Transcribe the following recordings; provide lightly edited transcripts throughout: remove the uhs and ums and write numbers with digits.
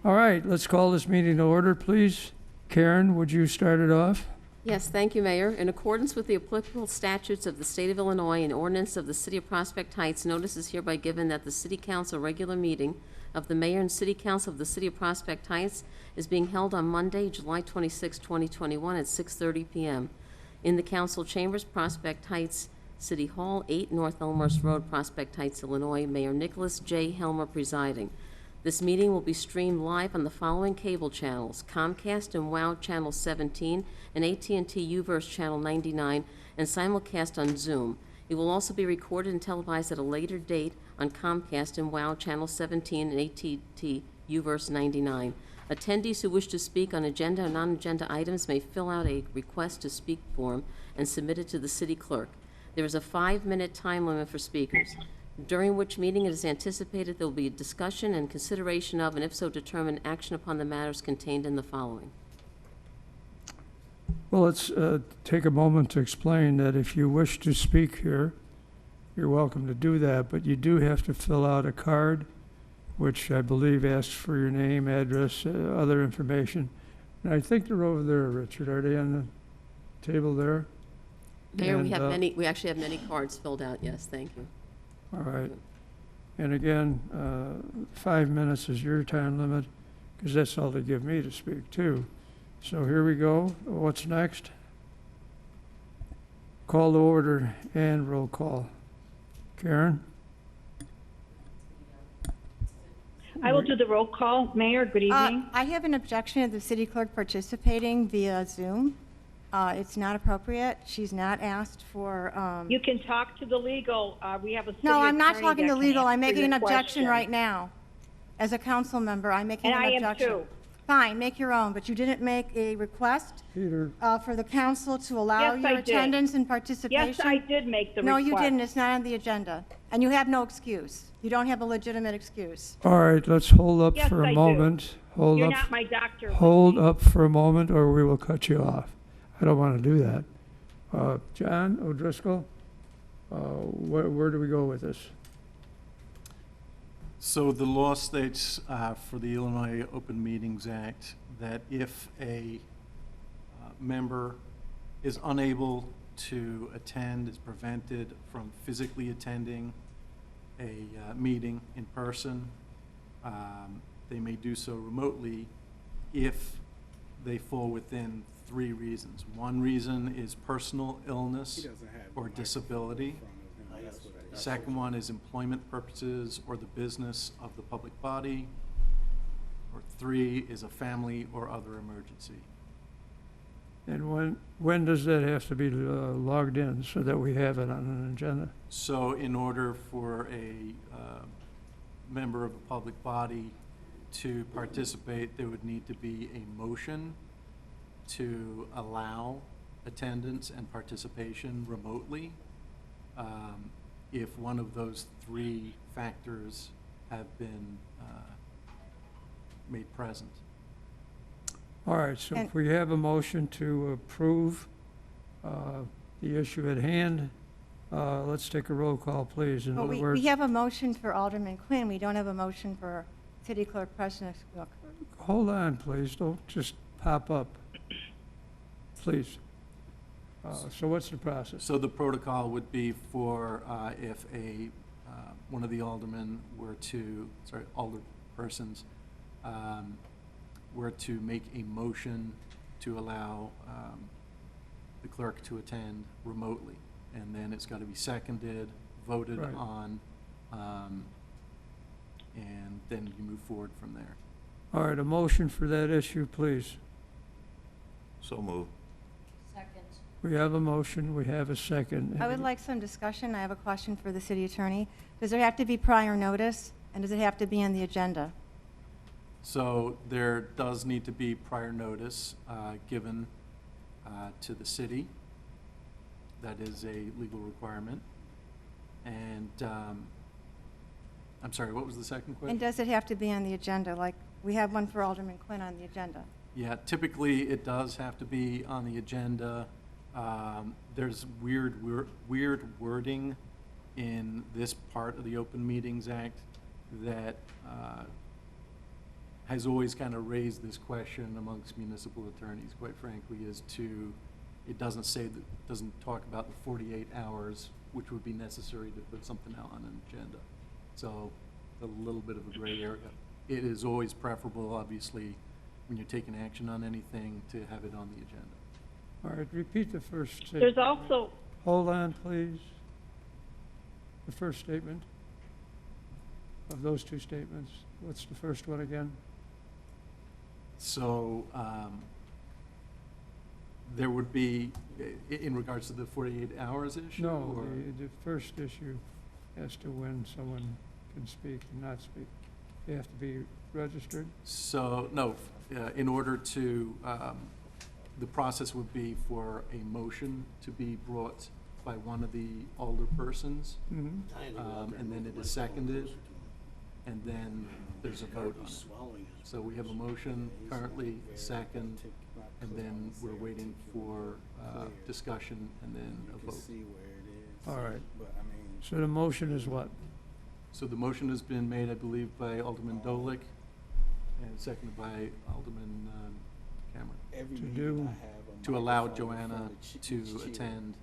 All right, let's call this meeting to order, please. Karen, would you start it off? Yes, thank you, Mayor. In accordance with the applicable statutes of the State of Illinois and ordinance of the City of Prospect Heights, notice is hereby given that the City Council regular meeting of the Mayor and City Council of the City of Prospect Heights is being held on Monday, July 26, 2021, at 6:30 p.m. in the Council Chambers, Prospect Heights City Hall, 8 North Elmhurst Road, Prospect Heights, Illinois. Mayor Nicholas J. Helmer presiding. This meeting will be streamed live on the following cable channels: Comcast and WOW Channel 17 and AT&T UVerse Channel 99, and simulcast on Zoom. It will also be recorded and televised at a later date on Comcast and WOW Channel 17 and AT&T UVerse 99. Attendees who wish to speak on agenda or non-agenda items may fill out a request to speak form and submit it to the city clerk. There is a 5-minute time limit for speakers, during which meeting it is anticipated there will be a discussion and consideration of, and if so determined, action upon the matters contained in the following. Well, let's take a moment to explain that if you wish to speak here, you're welcome to do that, but you do have to fill out a card, which I believe asks for your name, address, other information. And I think they're over there, Richard. Are they on the table there? Mayor, And, we actually have many cards filled out, yes, thank you. All right. And again, 5 minutes is your time limit, because that's all they give me to speak too. So here we go. What's next? Call to order and roll call. Karen? I will do the roll call. Mayor, good evening. I have an objection to the city clerk participating via Zoom. It's not appropriate. She's not asked for, You can talk to the legal, we have a city no, I'm not attorney talking that to can legal. I'm answer making an your objection question. right now. As a council member, I'm making And an I objection. am too. Fine, make your own, but you didn't make a request Peter? for the council to allow Yes, I your did. attendance and participation. Yes, I did make the No, request. you didn't. It's not on the agenda. And you have no excuse. You don't have a legitimate excuse. All right, let's hold up Yes, for I a do. moment. Hold You're up. not my doctor. Hold Lindsay. up for a moment, or we will cut you off. I don't want to do that. John O'Driscoll, where do we go with this? So the law states for the Illinois Open Meetings Act that if a member is unable to attend, is prevented from physically attending a meeting in person, they may do so remotely if they fall within 3 reasons. One reason is personal illness or disability. Second one is employment purposes or the business of the public body. Or 3 is a family or other emergency. And when does that have to be logged in so that we have it on an agenda? So in order for a member of a public body to participate, there would need to be a motion to allow attendance and participation remotely. If one of those 3 factors have been made present. All right, so if we have a motion to approve the issue at hand, let's take a roll call, please. In But other we words, have a motion for Alderman Quinn. We don't have a motion for City Clerk President. hold on, please. Don't just pop up. Please. So what's the process? So the protocol would be for if one of the aldermen were to, alderpersons, were to make a motion to allow the clerk to attend remotely. And then it's got to be seconded, voted Right. on, and then you move forward from there. All right, a motion for that issue, please. So move. We have a motion, we have a second. I would like some discussion. I have a question for the city attorney. Does there have to be prior notice, and does it have to be on the agenda? So there does need to be prior notice given to the city. That is a legal requirement. And, I'm sorry, what was the second question? And does it have to be on the agenda? Like, we have one for Alderman Quinn on the agenda. Yeah, typically it does have to be on the agenda. There's weird wording in this part of the Open Meetings Act that has always kind of raised this question amongst municipal attorneys, quite frankly, as to, it doesn't say, that doesn't talk about the 48 hours, which would be necessary to put something out on an agenda. So, a little bit of a gray area. It is always preferable, obviously, when you're taking action on anything, to have it on the agenda. All right, repeat the first statement. There's also, Hold on, please. The first statement of those two statements. What's the first one again? So, there would be, in regards to the 48 hours issue? No, or- the first issue as to when someone can speak and not speak. They have to be registered? So, no, in order to, the process would be for a motion to be brought by one of the alder persons, Mm-hmm. and then it is seconded, and then there's a vote on it. So we have a motion currently, second, and then we're waiting for discussion and then a vote. All right. So the motion is what? So the motion has been made, I believe, by Alderman Dolick and seconded by Alderman Cameron, To do? to allow Joanna to attend.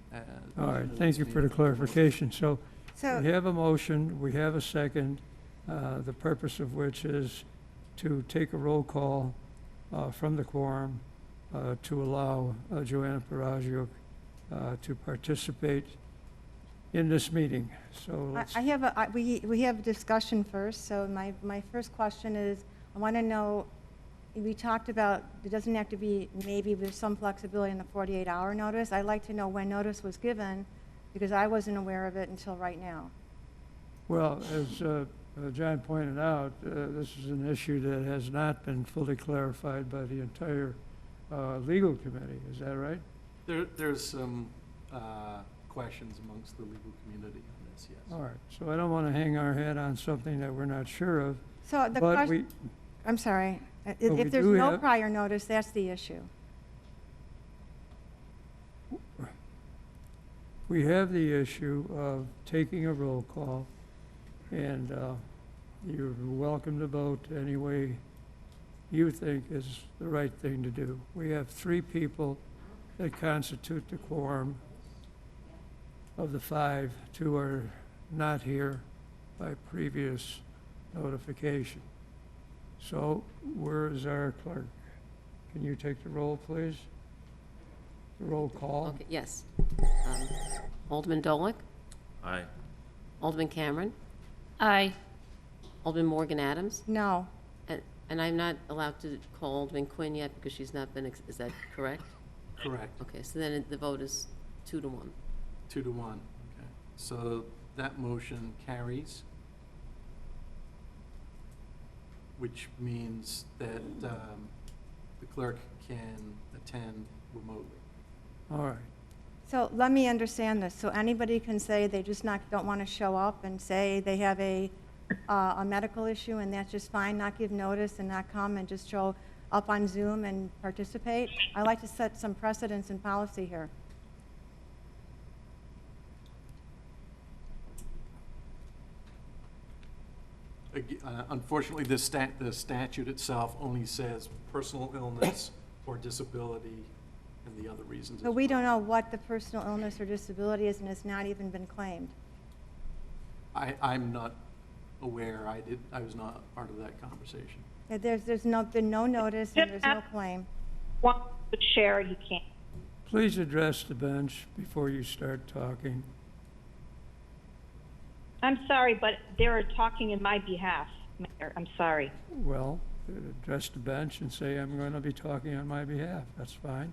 All right, thank you for the clarification. So So, we have a motion, we have a second, the purpose of which is to take a roll call from the quorum to allow Joanna Paragiuk to participate in this meeting. So let's, I have we have a discussion first, so my first question is, I want to know, we talked about, it doesn't have to be, maybe there's some flexibility in the 48-hour notice. I'd like to know when notice was given, because I wasn't aware of it until right now. well, as John pointed out, this is an issue that has not been fully clarified by the entire legal committee. Is that right? There's some questions amongst the legal community on this, yes. All right, so I don't want to hang our head on something that we're not sure of, So the but question, I'm sorry, we if there's do no have- prior notice, that's the issue. we have the issue of taking a roll call, and you're welcome to vote any way you think is the right thing to do. We have 3 people that constitute the quorum. Of the 5, 2 are not here by previous notification. So where is our clerk? Can you take the roll, please? The roll call? Okay, yes. Alderman Dolick, Aye. Alderman Cameron, Aye. Alderman Morgan Adams, No. and I'm not allowed to call Alderman Quinn yet because she's not been, is that correct? Correct, Okay, so then the vote is 2 to 1. 2 to 1, okay. So that motion carries, which means that the clerk can attend remotely. All right. So let me understand this. So anybody can say they just don't want to show up and say they have a medical issue, and that's just fine, not give notice and not come and just show up on Zoom and participate? I like to set some precedents in policy here. Unfortunately, the statute itself only says personal illness or disability and the other reasons. But as we well. don't know what the personal illness or disability is, and it's not even been claimed. I'm not aware, I was not part of that conversation. There's been no notice and there's no claim. one would share, you can't. Please address the bench before you start talking. I'm sorry, but they're talking in my behalf, Mayor. I'm sorry. Well, address the bench and say, I'm going to be talking on my behalf. That's fine.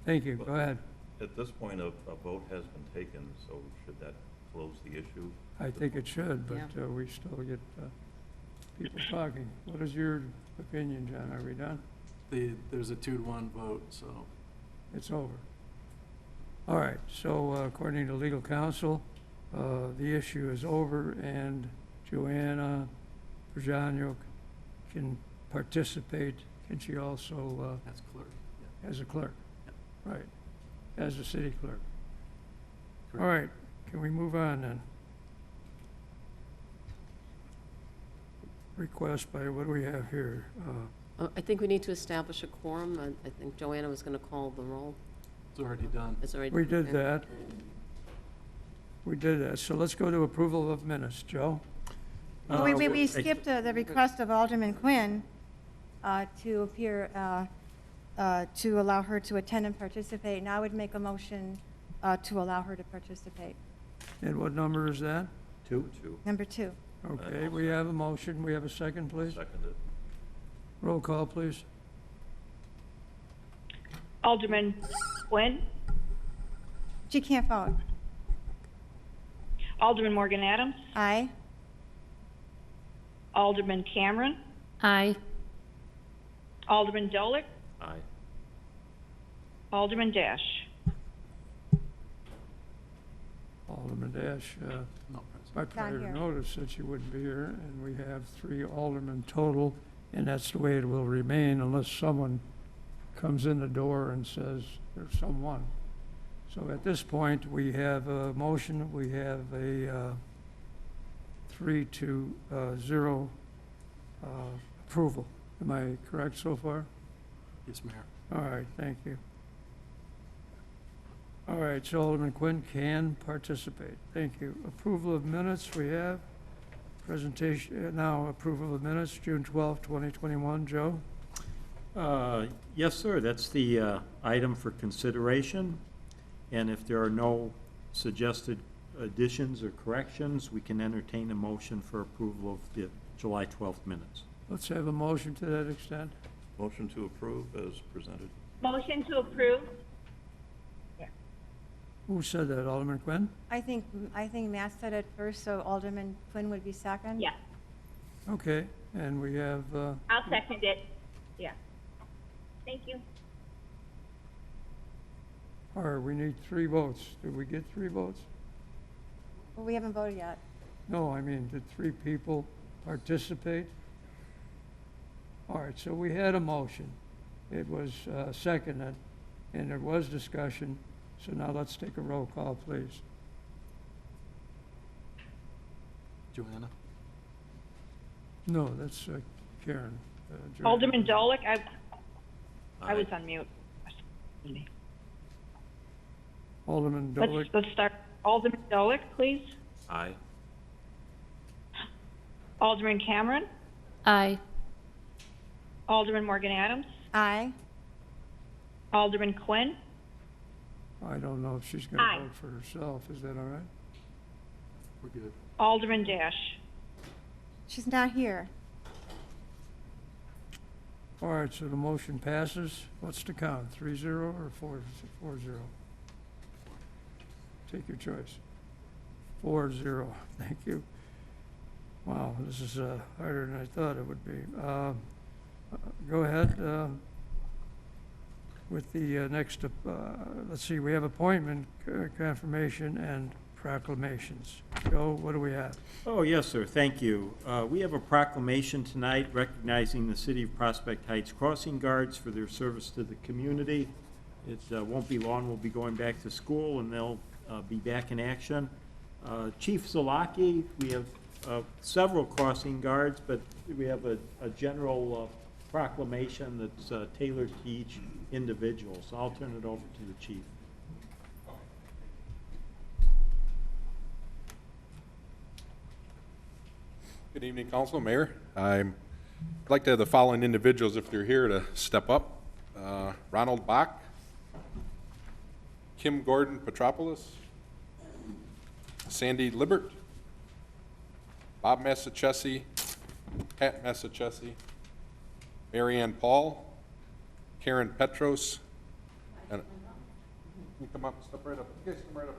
Thank you. Go ahead. At this point, a vote has been taken, so should that close the issue? I think it should, but Yeah. we still get people talking. What is your opinion, John? Are we done? There's a 2 to 1 vote, so It's over. All right, so according to legal counsel, the issue is over, and Joanna Paragiuk can participate. Can she also, that's clerk. Yeah. as a clerk? Right, as a city clerk. All Correct. right, can we move on then? request by, what do we have here? I think we need to establish a quorum. I think Joanna was going to call the roll. It's already done. It's already. We did okay. that. We did that. So let's go to approval of minutes. Joe? We skipped the request of Alderman Quinn to appear, to allow her to attend and participate, and I would make a motion to allow her to participate. And what number is that? Two. Number 2. Okay, we have a motion. We have a second, please. Seconded. Roll call, please. Alderman Quinn, She can't vote. Alderman Morgan Adams, Aye. Alderman Cameron, Aye. Alderman Dolick, Aye. Alderman Dash. Alderman Dash, No, I President. prior here. notice that she wouldn't be here, and we have 3 aldermen total, and that's the way it will remain unless someone comes in the door and says there's someone. So at this point, we have a motion, we have a 3-0 approval. Am I correct so far? Yes, Mayor. All right, thank you. All right, so Alderman Quinn can participate. Thank you. Approval of minutes, we have. Presentation, now approval of minutes, June 12, 2021. Joe? Yes, sir, that's the item for consideration. And if there are no suggested additions or corrections, we can entertain a motion for approval of the July 12th minutes. Let's have a motion to that extent. Motion to approve as presented. Motion to approve. Who said that, Alderman Quinn? I think Matt said it first, so Alderman Quinn would be second. Yeah, Okay, and we have, I'll second it. Yeah. Thank you. all right, we need 3 votes. Did we get 3 votes? Well, we haven't voted yet. No, I mean, did 3 people participate? All right, so we had a motion. It was seconded, and there was discussion. So now let's take a roll call, please. Joanna? No, that's Karen. Joanne. Alderman Dolick, I was Aye. on mute. Alderman Dolick, Let's start. Alderman Dolick, please. Aye. Alderman Cameron, Aye. Alderman Morgan Adams, Aye. Alderman Quinn, I don't know if she's going Aye. to vote for herself. Is that all right? We're good. Alderman Dash. She's not here. All right, so the motion passes. What's the count, 3-0 or 4-0? Take your choice. 4-0, thank you. Wow, this is harder than I thought it would be. Go ahead with the next, let's see, we have appointment, confirmation, and proclamations. Joe, what do we have? Oh, yes, sir, thank you. We have a proclamation tonight recognizing the City of Prospect Heights crossing guards for their service to the community. It won't be long, we'll be going back to school, and they'll be back in action. Chief Zalaki, we have several crossing guards, but we have a general proclamation that's tailored to each individual. So I'll turn it over to the chief. Good evening, Council, Mayor. I'd like to have the following individuals, if they're here, to step up. Ronald Bach, Kim Gordon Petropoulos, Sandy Libert, Bob Massachesi, Pat Massachesi, Marianne Paul, Karen Petros, and you come up, step right up. You guys come right up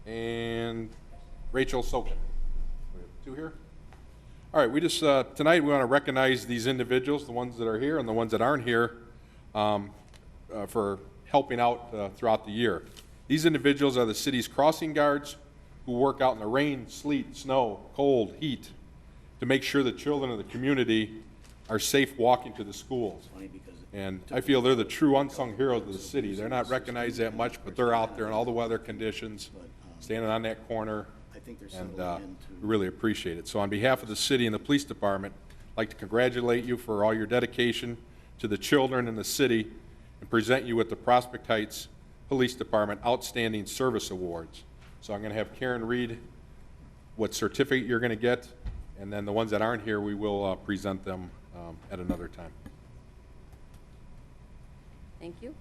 here. And Rachel Sokin. We have 2 here. All right, we just, tonight we want to recognize these individuals, the ones that are here and the ones that aren't here, for helping out throughout the year. These individuals are the city's crossing guards who work out in the rain, sleet, snow, cold, heat to make sure the children of the community are safe walking to the schools. And I feel they're the true unsung heroes of the city. They're not recognized that much, but they're out there in all the weather conditions, standing on that corner, And we really appreciate it. So on behalf of the city and the police department, I'd like to congratulate you for all your dedication to the children in the city and present you with the Prospect Heights Police Department Outstanding Service Awards. So I'm going to have Karen read what certificate you're going to get, and then the ones that aren't here, we will present them at another time. Thank you.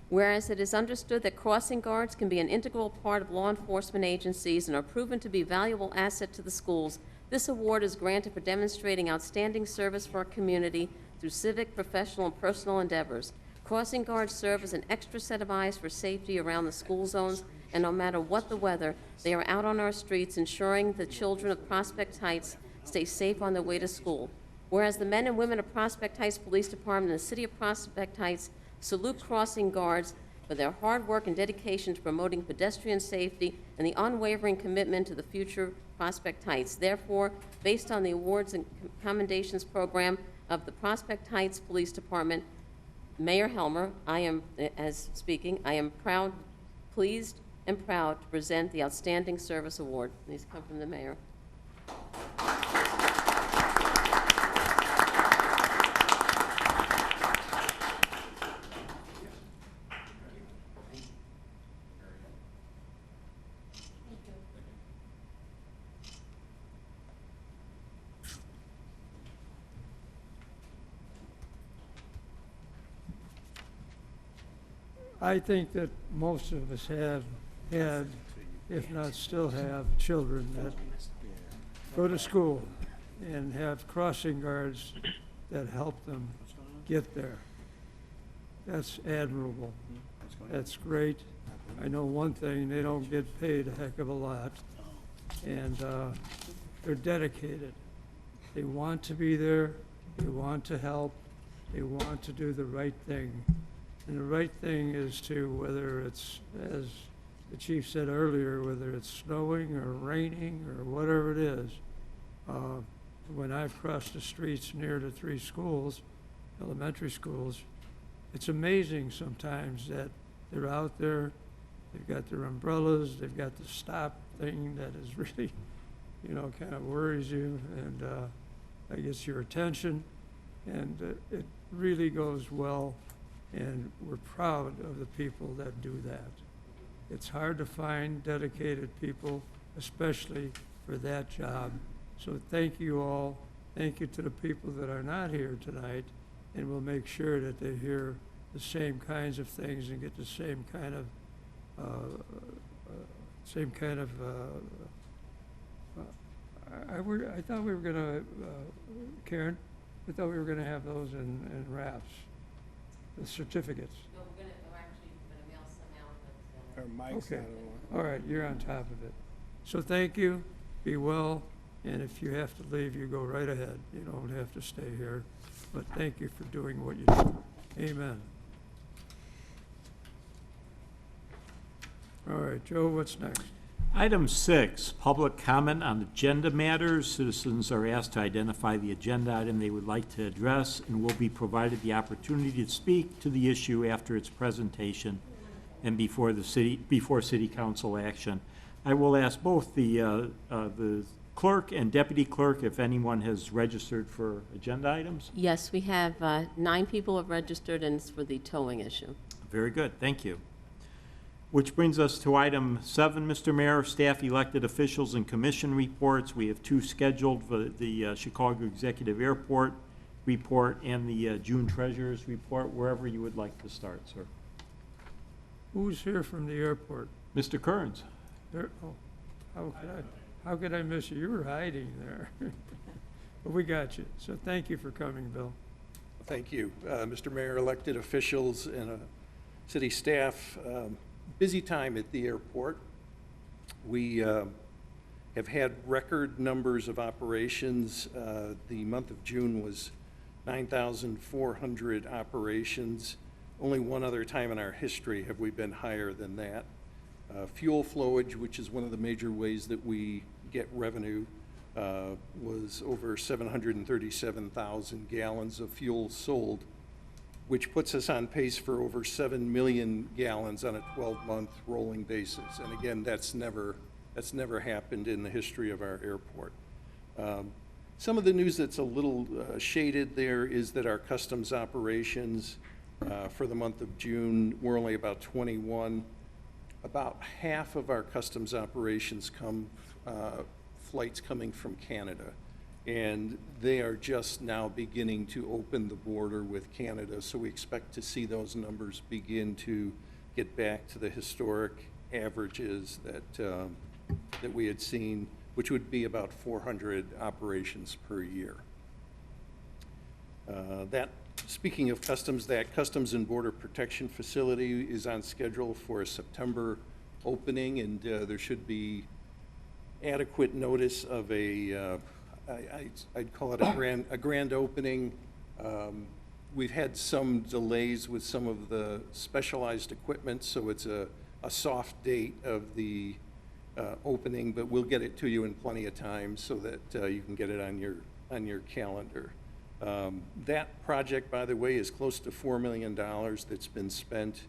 Whereas it is understood that crossing guards can be an integral part of law enforcement agencies and are proven to be a valuable asset to the schools, this award is granted for demonstrating outstanding service for our community through civic, professional, and personal endeavors. Crossing guards serve as an extra set of eyes for safety around the school zones, and no matter what the weather, they are out on our streets ensuring the children of Prospect Heights stay safe on their way to school. Whereas the men and women of Prospect Heights Police Department and the City of Prospect Heights salute crossing guards for their hard work and dedication to promoting pedestrian safety and the unwavering commitment to the future of Prospect Heights. Therefore, based on the awards and commendations program of the Prospect Heights Police Department, Mayor Helmer, I am pleased and proud to present the Outstanding Service Award. These come from the mayor. I think that most of us have had, if not still have, children that go to school and have crossing guards that help them get there. That's admirable. That's great. I know one thing, they don't get paid a heck of a lot, and they're dedicated. They want to be there, they want to help, they want to do the right thing. And the right thing is to, whether it's, as the chief said earlier, whether it's snowing or raining or whatever it is, when I've crossed the streets near the 3 schools, elementary schools, it's amazing sometimes that they're out there, they've got their umbrellas, they've got the stop thing that is really, kind of worries you and gets your attention, and it really goes well. And we're proud of the people that do that. It's hard to find dedicated people, especially for that job. So thank you all. Thank you to the people that are not here tonight, and we'll make sure that they hear the same kinds of things and get the same kind of, I thought we were gonna, Karen, I thought we were gonna have those in wraps. The certificates. No, we're actually gonna mail some out. Okay. All right, you're on top of it. So thank you, be well, and if you have to leave, you go right ahead. You don't have to stay here, but thank you for doing what you do. Amen. All right, Joe, what's next? Item 6, public comment on agenda matters. Citizens are asked to identify the agenda item they would like to address and will be provided the opportunity to speak to the issue after its presentation and before city council action. I will ask both the clerk and deputy clerk if anyone has registered for agenda items. Yes, we have 9 people have registered, and it's for the towing issue. Very good, thank you. Which brings us to item 7, Mr. Mayor, staff elected officials and commission reports. We have 2 scheduled for the Chicago Executive Airport report and the June Treasurer's report, wherever you would like to start, sir. Who's here from the airport? Mr. Kearns. There, oh, how could I miss you? You were hiding there. But we got you, so thank you for coming, Bill. Thank you. Mr. Mayor, elected officials and city staff, busy time at the airport. We have had record numbers of operations. The month of June was 9,400 operations. Only one other time in our history have we been higher than that. Fuel flowage, which is one of the major ways that we get revenue, was over 737,000 gallons of fuel sold, which puts us on pace for over 7 million gallons on a 12-month rolling basis. And again, that's never That's never happened in the history of our airport. Some of the news that's a little shaded there is that our customs operations for the month of June, we're only about 21. About half of our customs operations come, flights coming from Canada. And they are just now beginning to open the border with Canada, so we expect to see those numbers begin to get back to the historic averages that we had seen, which would be about 400 operations per year. Speaking of customs, that Customs and Border Protection Facility is on schedule for a September opening, and there should be adequate notice of I'd call it a grand opening. We've had some delays with some of the specialized equipment, so it's a soft date of the opening, but we'll get it to you in plenty of time so that you can get it on your calendar. That project, by the way, is close to $4 million that's been spent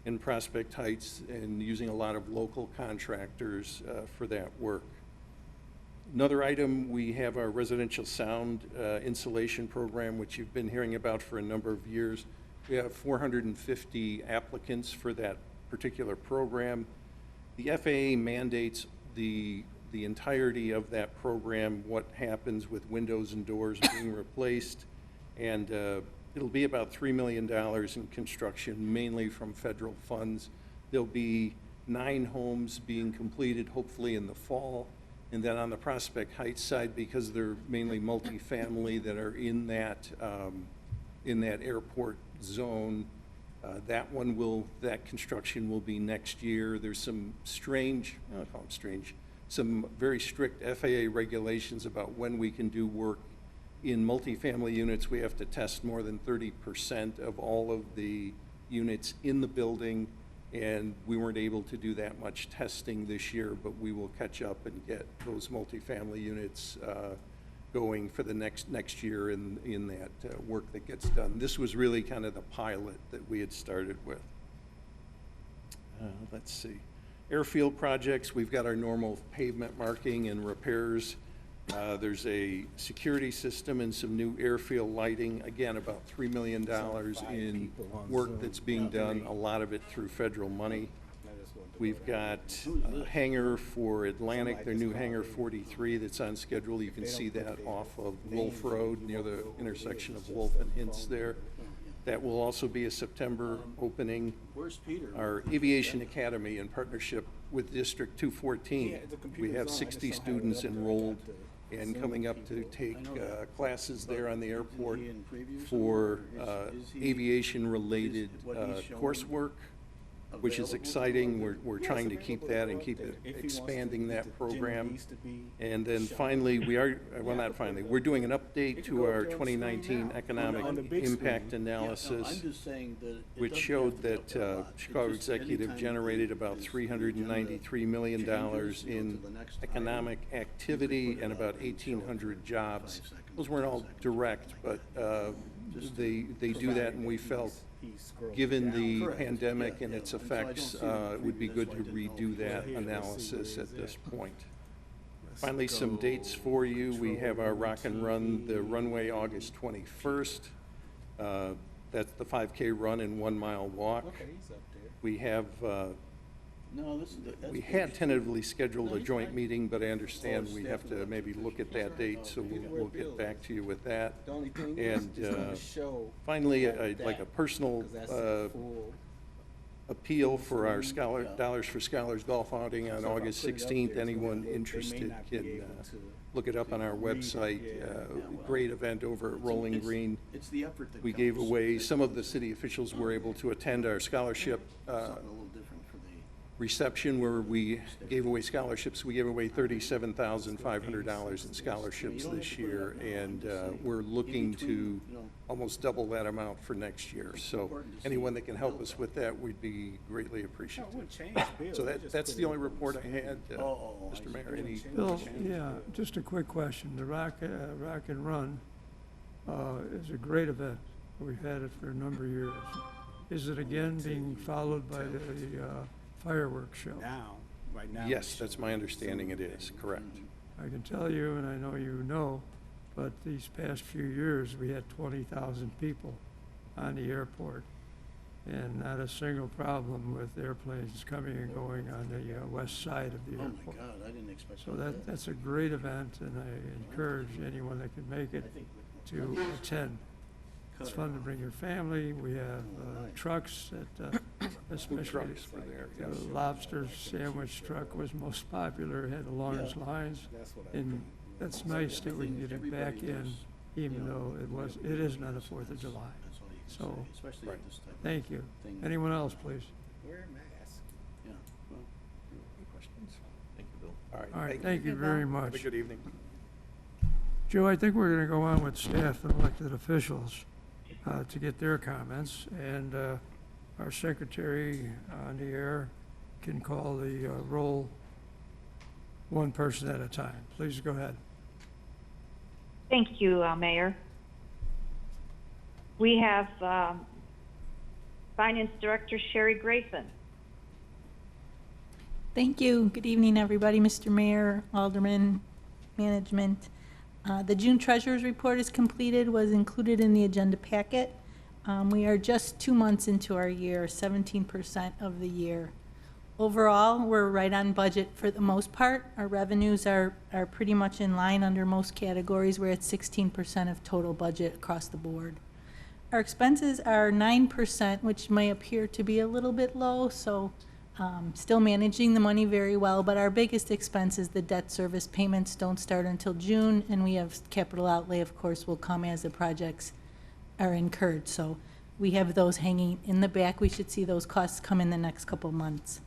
in Prospect Heights and using a lot of local contractors for that work. Another item, we have our residential sound insulation program, which you've been hearing about for a number of years. We have 450 applicants for that particular program. The FAA mandates the entirety of that program, what happens with windows and doors being replaced, and it'll be about $3 million in construction, mainly from federal funds. There'll be 9 homes being completed, hopefully in the fall. And then on the Prospect Heights side, because they're mainly multifamily that are in that airport zone, that construction will be next year. There's some some very strict FAA regulations about when we can do work in multifamily units. We have to test more than 30% of all of the units in the building, and we weren't able to do that much testing this year, but we will catch up and get those multifamily units going for the next year in that work that gets done. This was really kind of the pilot that we had started with. Let's see. Airfield projects, we've got our normal pavement marking and repairs. There's a security system and some new airfield lighting. Again, about $3 million in work that's being done, a lot of it through federal money. We've got a hangar for Atlantic, their new hangar 43 that's on schedule. You can see that off of Wolf Road near the intersection of Wolf and Hintz there. That will also be a September opening. Our Aviation Academy, in partnership with District 214, we have 60 students enrolled and coming up to take classes there on the airport for aviation-related coursework, which is exciting. We're trying to keep that and keep expanding that program. And then finally, we're doing an update to our 2019 economic impact analysis, which showed that Chicago Executive generated about $393 million in economic activity and about 1,800 jobs. Those weren't all direct, but they do that, and we felt, given the pandemic and its effects, it would be good to redo that analysis at this point. Finally, some dates for you. We have our Rock and Run, the runway August 21st. That's the 5K run and 1 mile walk. We have we had tentatively scheduled a joint meeting, but I understand we have to maybe look at that date, so we'll get back to you with that. And finally, I'd like a personal appeal for our Dollars for Scholars golf outing on August 16th. Anyone interested can look it up on our website. Great event over at Rolling Green. We gave away, some of the city officials were able to attend our scholarship reception where we gave away scholarships. We gave away $37,500 in scholarships this year, and we're looking to almost double that amount for next year. So anyone that can help us with that, we'd be greatly appreciative. So that's the only report I had, Mr. Mayor. Any Bill, yeah, just a quick question. The Rock and Run is a great event. We've had it for a number of years. Is it again being followed by the fireworks show? right now. Yes, that's my understanding it is, correct. I can tell you, and I know you know, but these past few years, we had 20,000 people on the airport, and not a single problem with airplanes coming and going on the west side of the Oh, my airport. God, I didn't expect So that. that's a great event, and I encourage anyone that can make it to attend. It's fun to bring your family. We have trucks that, especially trucks for there, the yes. lobster sandwich truck was most popular, had the longest lines. And that's nice that we can get it back in, even though it is not a 4th of July. That's all you can So, say, especially at this type of thank you. thing. Anyone else, please? Wear a mask. Yeah, well, Any questions? Thank you, Bill. All right. All right, thank you very Have a much. good evening. Joe, I think we're going to go on with staff and elected officials to get their comments, and our secretary on the air can call the roll one person at a time. Please go ahead. Thank you, Mayor. We have Finance Director Sherry Grayson. Thank you. Good evening, everybody, Mr. Mayor, Alderman, management. The June Treasurers Report is completed, was included in the agenda packet. We are just 2 months into our year, 17% of the year. Overall, we're right on budget for the most part. Our revenues are pretty much in line under most categories. We're at 16% of total budget across the board. Our expenses are 9%, which may appear to be a little bit low, so still managing the money very well, but our biggest expense is the debt service payments don't start until June, and we have capital outlay, of course, will come as the projects are incurred. So we have those hanging in the back. We should see those costs come in the next couple months.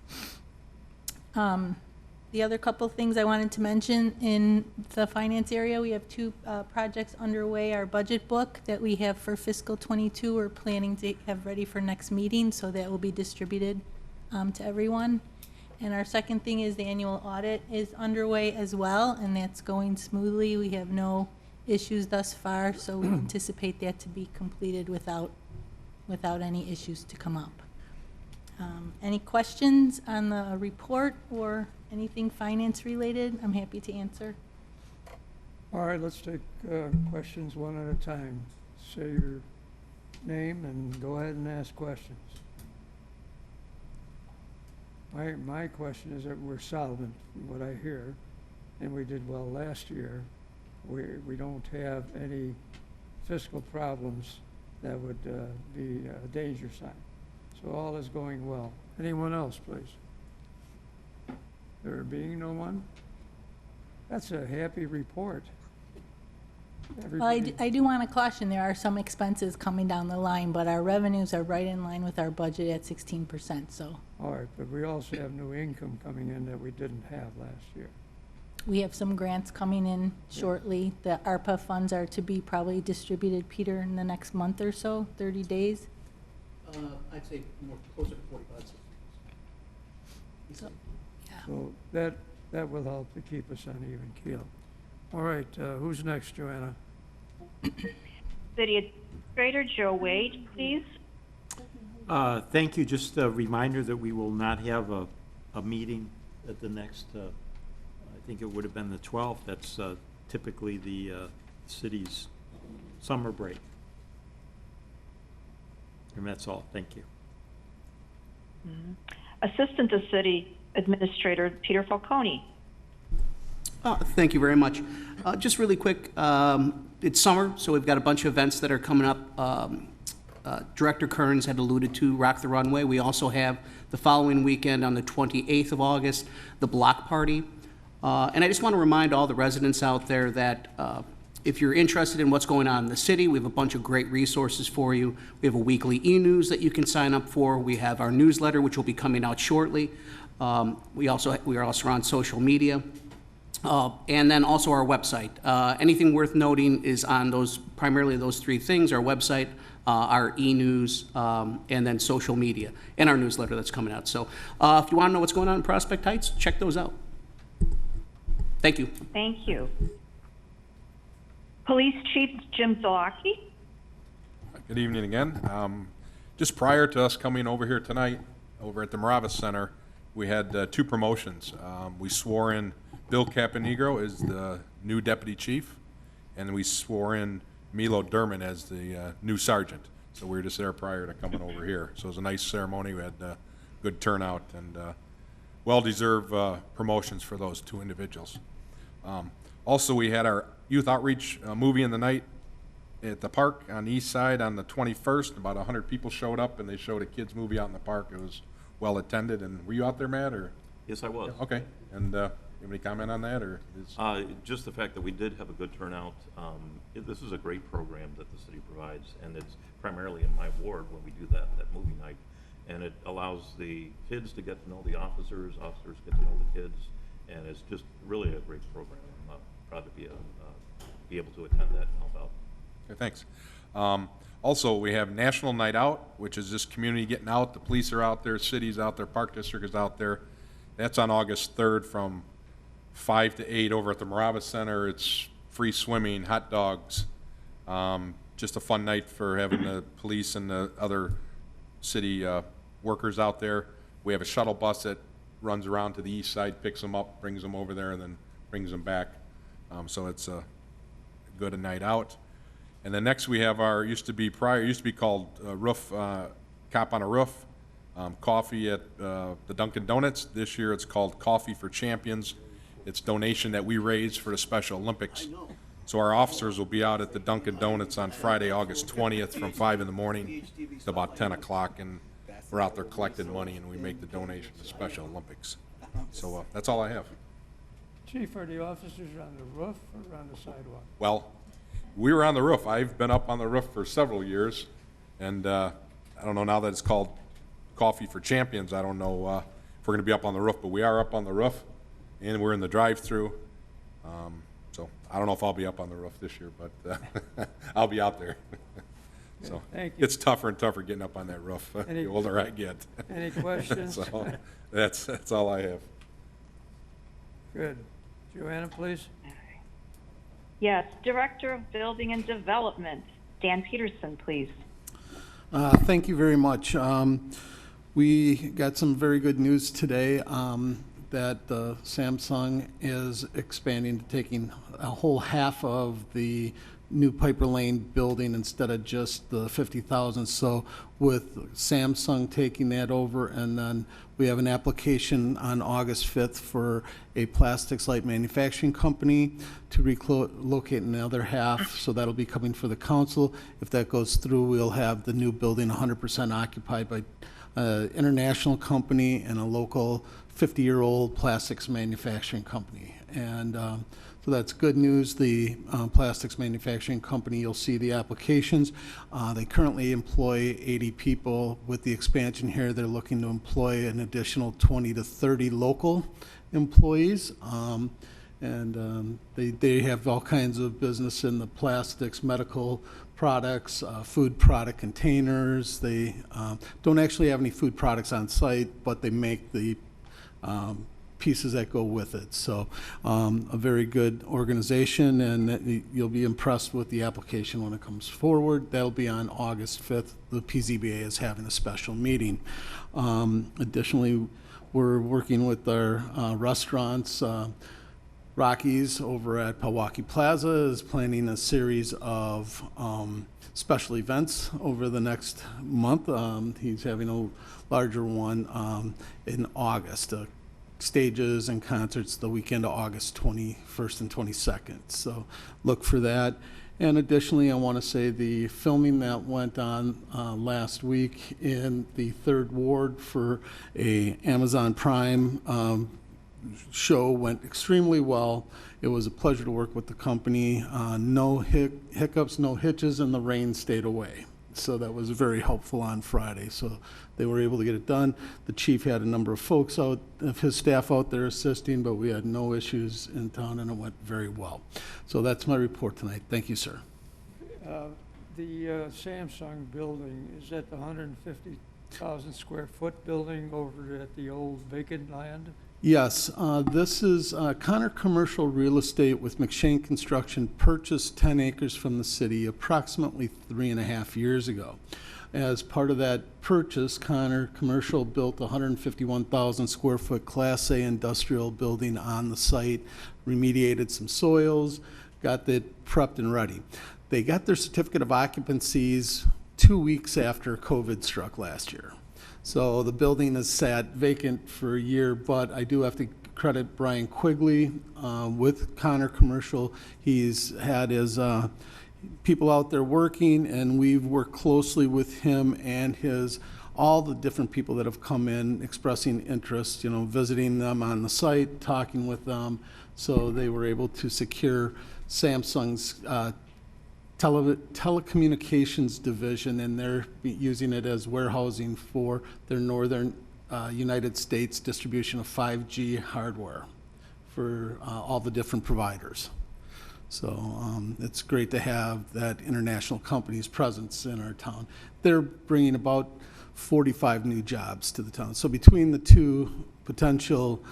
The other couple things I wanted to mention in the finance area, we have 2 projects underway. Our budget book that we have for fiscal '22, we're planning to have ready for next meeting, so that will be distributed to everyone. And our second thing is the annual audit is underway as well, and that's going smoothly. We have no issues thus far, so we anticipate that to be completed without any issues to come up. Any questions on the report or anything finance related? I'm happy to answer. All right, let's take questions one at a time. Say your name and go ahead and ask questions. My question is that we're solvent, from what I hear, and we did well last year. We don't have any fiscal problems that would be a danger sign. So all is going well. Anyone else, please? There being no one? That's a happy report. Well, I do want to caution, there are some expenses coming down the line, but our revenues are right in line with our budget at 16%, so. All right, but we also have new income coming in that we didn't have last year. We have some grants coming in shortly. The ARPA funds are to be probably distributed, Peter, in the next month or so, 30 days. I'd say more closer to 45. So, yeah. So that will help to keep us on even keel. All right, who's next, Joanna? City Administrator Joe Wade, please. Thank you. Just a reminder that we will not have a meeting at the next, I think it would have been the 12th. That's typically the city's summer break. And that's all. Thank you. Assistant to City Administrator Peter Falcone. Thank you very much. Just really quick, it's summer, so we've got a bunch of events that are coming up. Director Kearns had alluded to Rock the Runway. We also have the following weekend on the 28th of August, the Block Party. And I just want to remind all the residents out there that if you're interested in what's going on in the city, we have a bunch of great resources for you. We have a weekly e-news that you can sign up for. We have our newsletter, which will be coming out shortly. We are also on social media. And then also our website. Anything worth noting is on primarily those 3 things: our website, our e-news, and then social media, and our newsletter that's coming out. So if you want to know what's going on in Prospect Heights, check those out. Thank you. Thank you. Police Chief Jim Zalaki. Good evening again. Just prior to us coming over here tonight, over at the Moravis Center, we had 2 promotions. We swore in Bill Caponegro as the new deputy chief, and we swore in Milo Derman as the new sergeant. So we were just there prior to coming over here. So it was a nice ceremony. We had good turnout and well-deserved promotions for those 2 individuals. Also, we had our youth outreach movie in the night at the park on the east side on the 21st. About 100 people showed up, and they showed a kids' movie out in the park. It was well-attended. And were you out there, Matt? Or? Yes, I was. Okay. And you have any comment on that? Or is... Just the fact that we did have a good turnout. This is a great program that the city provides, and it's primarily in my ward when we do that movie night. And it allows the kids to get to know the officers get to know the kids, and it's just really a great program. I'm proud to be able to attend that and help out. Okay, thanks. Also, we have National Night Out, which is just community getting out. The police are out there, city's out there, Park District is out there. That's on August 3rd from 5 to 8 over at the Morava Center. It's free swimming, hot dogs. Just a fun night for having the police and the other city workers out there. We have a shuttle bus that runs around to the east side, picks them up, brings them over there, and then brings them back. So it's a good night out. And then next we have our, used to be called Roof, Cop on a Roof, coffee at the Dunkin' Donuts. This year it's called Coffee for Champions. It's donation that we raise for the Special Olympics. So our officers will be out at the Dunkin' Donuts on Friday, August 20th from 5 in the morning to about 10 o'clock, and we're out there collecting money, and we make the donation to Special Olympics. So that's all I have. Chief, are the officers on the roof or on the sidewalk? Well, we were on the roof. I've been up on the roof for several years, and I don't know now that it's called Coffee for Champions. I don't know if we're going to be up on the roof, but we are up on the roof, and we're in the drive-through. So I don't know if I'll be up on the roof this year, but I'll be out there. So Thank you. it's tougher and tougher getting up on that roof the older I get. Any questions? So that's all I have. Good. Joanna, please. Yes, Director of Building and Development, Dan Peterson, please. Thank you very much. We got some very good news today that Samsung is expanding to taking a whole half of the new Piper Lane building instead of just the 50,000. So with Samsung taking that over, and then we have an application on August 5th for a plastics light manufacturing company to relocate in the other half. So that'll be coming for the council. If that goes through, we'll have the new building 100% occupied by an international company and a local 50-year-old plastics manufacturing company. And so that's good news. The plastics manufacturing company, you'll see the applications. They currently employ 80 people. With the expansion here, they're looking to employ an additional 20 to 30 local employees. They have all kinds of business in the plastics, medical products, food product containers. They don't actually have any food products on site, but they make the pieces that go with it. So a very good organization, and you'll be impressed with the application when it comes forward. That'll be on August 5th. The PZBA is having a special meeting. Additionally, we're working with our restaurants. Rockies over at Pewaukee Plaza is planning a series of special events over the next month. He's having a larger one in August. Stages and concerts the weekend of August 21st and 22nd. So look for that. And additionally, I want to say the filming that went on last week in the 3rd Ward for a Amazon Prime show went extremely well. It was a pleasure to work with the company. No hiccups, no hitches, and the rain stayed away. So that was very helpful on Friday. So they were able to get it done. The chief had a number of folks out, of his staff out there assisting, but we had no issues in town, and it went very well. So that's my report tonight. Thank you, sir. The Samsung building, is that the 150,000 square foot building over at the old vacant land? Yes, this is Connor Commercial Real Estate with McShane Construction purchased 10 acres from the city approximately 3.5 years ago. As part of that purchase, Connor Commercial built a 151,000 square foot Class A industrial building on the site, remediated some soils, got it prepped and ready. They got their certificate of occupancies 2 weeks after COVID struck last year. So the building has sat vacant for a year, but I do have to credit Brian Quigley with Connor Commercial. He's had his people out there working, and we've worked closely with him and all the different people that have come in expressing interest, visiting them on the site, talking with them. So they were able to secure Samsung's telecommunications division, and they're using it as warehousing for their northern United States distribution of 5G hardware for all the different providers. So it's great to have that international company's presence in our town. They're bringing about 45 new jobs to the town. So between the two potential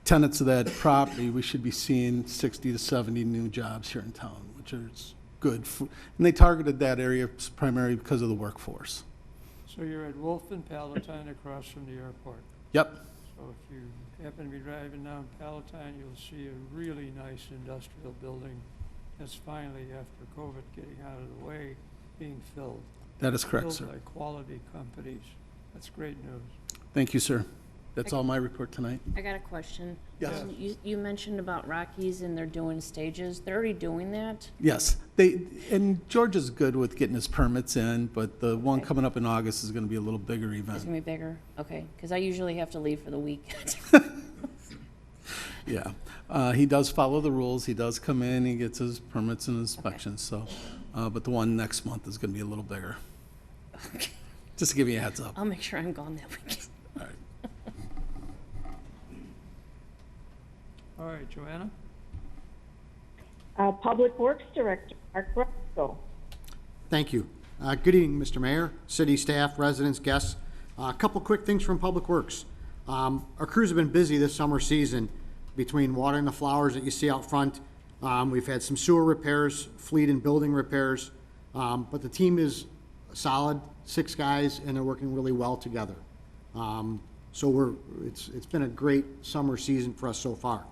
tenants of that property, we should be seeing 60 to 70 new jobs here in town, which is good. And they targeted that area primarily because of the workforce. So you're at Wolf and Palatine across from the airport. Yep. So if you happen to be driving down Palatine, you'll see a really nice industrial building that's finally, after COVID getting out of the way, being filled. That is correct, sir. Built by quality companies. That's great news. Thank you, sir. That's all my report tonight. I got a question. Yes. You mentioned about Rockies and they're doing stages. They're already doing that? Yes, and George is good with getting his permits in, but the one coming up in August is going to be a little bigger event. It's gonna be bigger? Okay, because I usually have to leave for the weekend. Yeah, he does follow the rules. He does come in, he gets his permits and inspections, so, but the one next month is going to be a little bigger. Okay. Just to give you a heads up. I'll make sure I'm gone that weekend. All right. All right, Joanna? Public Works Director, Mark Roscoe. Thank you. Good evening, Mr. Mayor, city staff, residents, guests. A couple quick things from Public Works. Our crews have been busy this summer season between watering the flowers that you see out front. We've had some sewer repairs, fleet and building repairs, but the team is solid, 6 guys, and they're working really well together. So it's been a great summer season for us so far.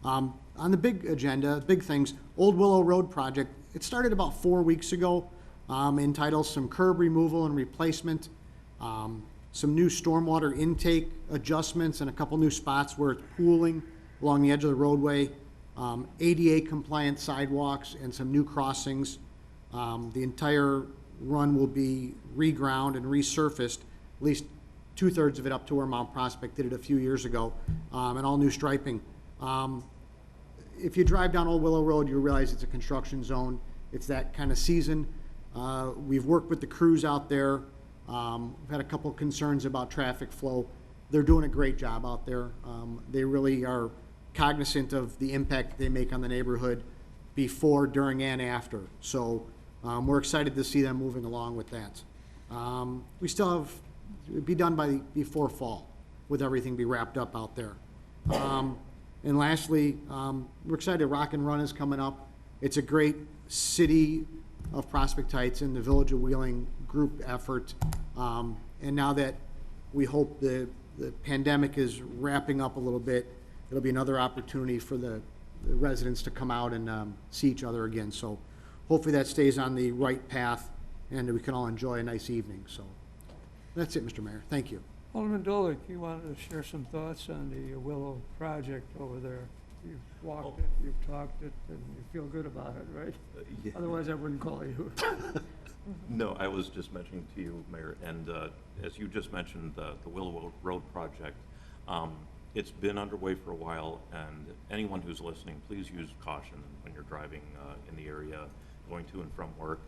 On the big agenda, big things, Old Willow Road project, it started about 4 weeks ago, entitled some curb removal and replacement, some new stormwater intake adjustments and a couple new spots where it's pooling along the edge of the roadway, ADA compliant sidewalks and some new crossings. The entire run will be reground and resurfaced, at least 2/3 of it up to where Mount Prospect did it a few years ago, and all new striping. If you drive down Old Willow Road, you realize it's a construction zone. It's that kind of season. We've worked with the crews out there. We've had a couple concerns about traffic flow. They're doing a great job out there. They really are cognizant of the impact they make on the neighborhood before, during, and after. So we're excited to see them moving along with that. We still have, it'd be done before fall with everything be wrapped up out there. And lastly, we're excited Rock and Run is coming up. It's a great city of Prospect Heights and the Village of Wheeling group effort. And now that we hope the pandemic is wrapping up a little bit, it'll be another opportunity for the residents to come out and see each other again. So hopefully that stays on the right path and we can all enjoy a nice evening. So that's it, Mr. Mayor. Thank you. Alderman Dolick, you wanted to share some thoughts on the Willow project over there. You've walked it, you've talked it, and you feel good about it, right? Yeah. Otherwise, I wouldn't call you. No, I was just mentioning to you, Mayor, and as you just mentioned, the Willow Road project, it's been underway for a while, and anyone who's listening, please use caution when you're driving in the area, going to and from work.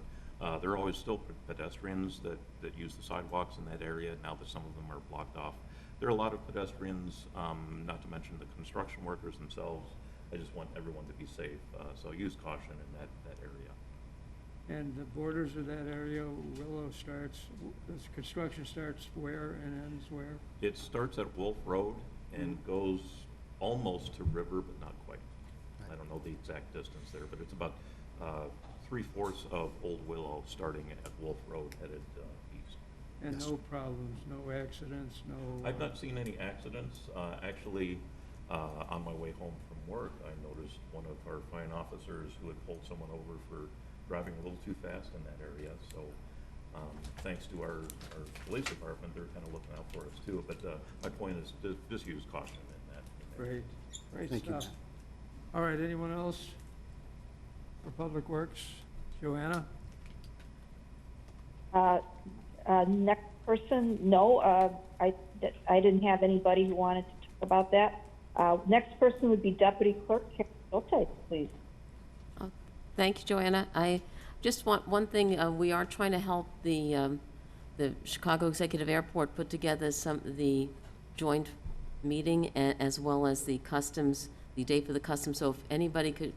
There are always still pedestrians that use the sidewalks in that area now that some of them are blocked off. There are a lot of pedestrians, not to mention the construction workers themselves. I just want everyone to be safe, so use caution in that area. And the borders of that area, Willow starts, this construction starts where and ends where? It starts at Wolf Road and goes almost to River, but not quite. I don't know the exact distance there, but it's about 3/4 of Old Willow, starting at Wolf Road, headed east. And no problems, no accidents, no... I've not seen any accidents. Actually, on my way home from work, I noticed one of our fine officers who had pulled someone over for driving a little too fast in that area. So thanks to our police department, they're kind of looking out for us too. But my point is to just use caution in that. Great, great Thank you, stuff. All right, anyone else for Public Works? Joanna? Next person, no, I didn't have anybody who wanted to talk about that. Next person would be Deputy Clerk Karen Schulteis, please. Thank you, Joanna. I just want one thing. We are trying to help the Chicago Executive Airport put together the joint meeting as well as the customs, the date for the customs. So if anybody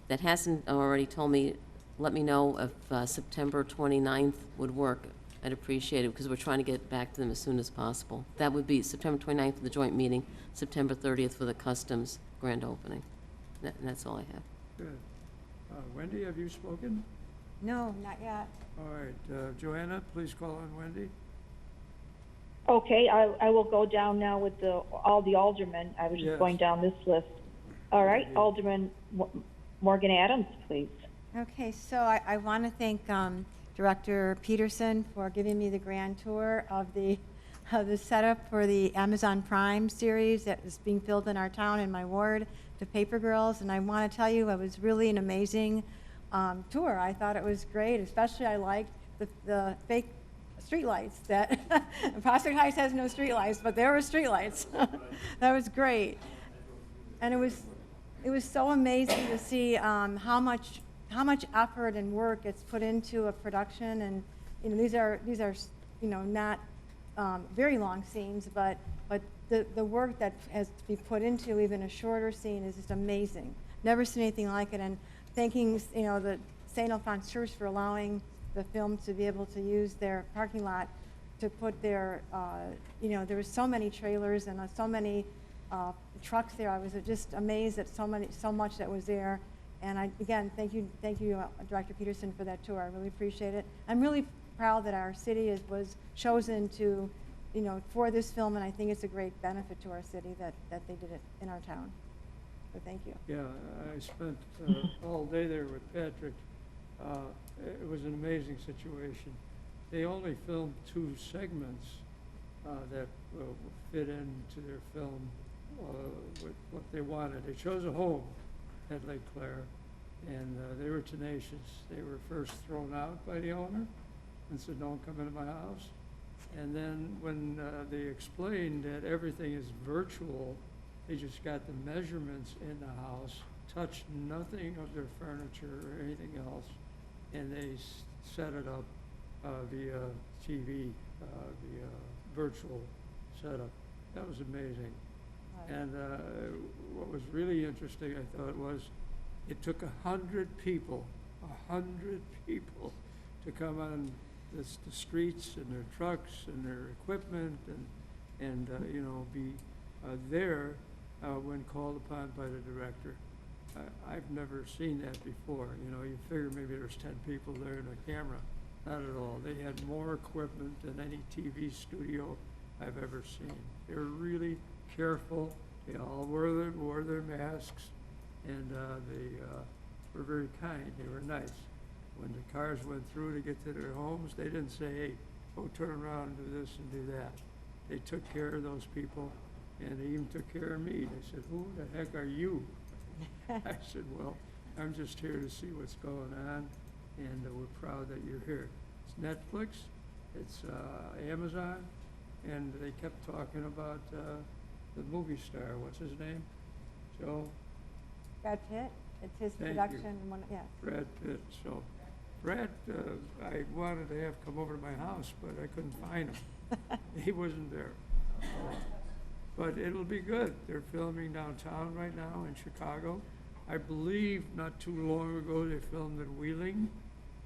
that hasn't already told me, let me know if September 29th would work. I'd appreciate it because we're trying to get back to them as soon as possible. That would be September 29th for the joint meeting, September 30th for the customs grand opening. And that's all I have. Good. Wendy, have you spoken? No, not yet. All right, Joanna, please call on Wendy. Okay, I will go down now with all the aldermen. I was just Yes. going down this list. All right, Thank you. Alderman Morgan Adams, please. Okay, so I want to thank Director Peterson for giving me the grand tour of the setup for the Amazon Prime series that is being filmed in our town in my ward, The Paper Girls. And I want to tell you, it was really an amazing tour. I thought it was great, especially I liked the fake streetlights that Prospect Heights has no streetlights, but there were streetlights. That was great. And it was so amazing to see how much effort and work gets put into a production. And these are not very long scenes, but the work that has to be put into even a shorter scene is just amazing. Never seen anything like it. And thanking the St. Alphonse Church for allowing the film to be able to use their parking lot to put their there were so many trailers and so many trucks there. I was just amazed at so much that was there. And again, thank you, Director Peterson, for that tour. I really appreciate it. I'm really proud that our city was chosen to, for this film, and I think it's a great benefit to our city that they did it in our town. So thank you. Yeah, I spent all day there with Patrick. It was an amazing situation. They only filmed 2 segments that fit into their film with what they wanted. They chose a home at Lake Claire, and they were tenacious. They were first thrown out by the owner and said, "Don't come into my house." And then when they explained that everything is virtual, they just got the measurements in the house, touched nothing of their furniture or anything else, and they set it up via TV, via virtual setup. That was amazing. And what was really interesting, I thought, was it took 100 people to come on the streets and their trucks and their equipment and be there when called upon by the director. I've never seen that before. You figure maybe there's 10 people there in a camera. Not at all. They had more equipment than any TV studio I've ever seen. They were really careful. They all wore their masks, and they were very kind. They were nice. When the cars went through to get to their homes, they didn't say, "Hey, go turn around and do this and do that." They took care of those people, and they even took care of me. They said, "Who the heck are you?" I said, "Well, I'm just here to see what's going on, and we're proud that you're here." It's Netflix, it's Amazon, and they kept talking about the movie star. What's his name? Joe? Brad Pitt. It's his Thank production. you. Yeah. Brad Pitt. So Brad, I wanted to have come over to my house, but I couldn't find him. He wasn't there. But it'll be good. They're filming downtown right now in Chicago. I believe not too long ago they filmed in Wheeling,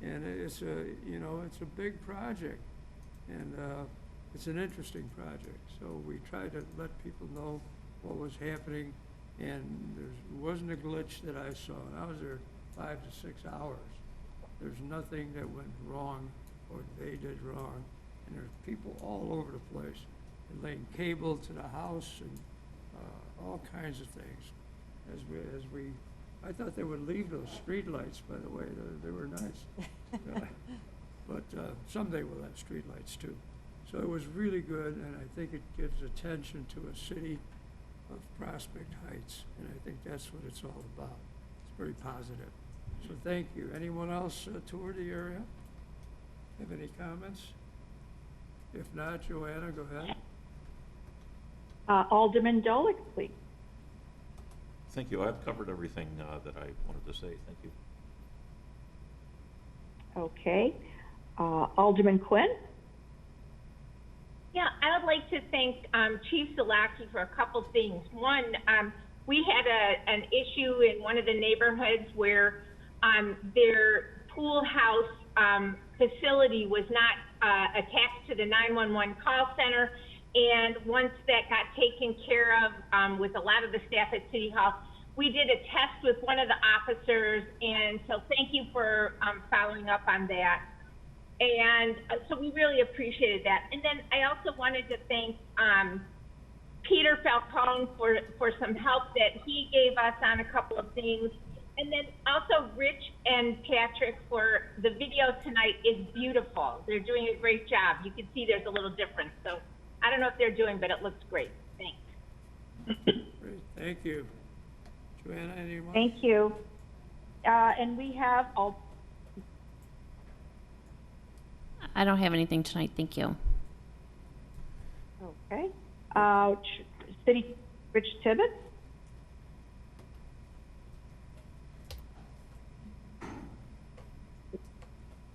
and it's a big project, and it's an interesting project. So we try to let people know what was happening, and there wasn't a glitch that I saw. And I was there 5 to 6 hours, There's nothing that went wrong or they did wrong. And there's people all over the place. They laying cable to the house and all kinds of things. I thought they would leave those streetlights, by the way. They were nice. But someday we'll have streetlights too. So it was really good, and I think it gives attention to a city of Prospect Heights, and I think that's what it's all about. It's very positive. So thank you. Anyone else tour the area? Have any comments? If not, Joanna, go ahead. Alderman Dolick, please. Thank you. I've covered everything that I wanted to say. Thank you. Okay. Alderman Quinn? Yeah, I would like to thank Chief Zalaki for a couple things. One, we had an issue in one of the neighborhoods where their pool house facility was not attached to the 911 call center. And once that got taken care of with a lot of the staff at City Hall, we did a test with one of the officers. And so thank you for following up on that. And so we really appreciated that. And then I also wanted to thank Peter Falcone for some help that he gave us on a couple of things. And then also Rich and Patrick for the video tonight is beautiful. They're doing a great job. You can see there's a little difference. So I don't know if they're doing, but it looks great. Thanks. Great. Thank you. Joanna, anyone? Thank you. And we have I don't have anything tonight, thank you. Okay. City Rich Tibbetts?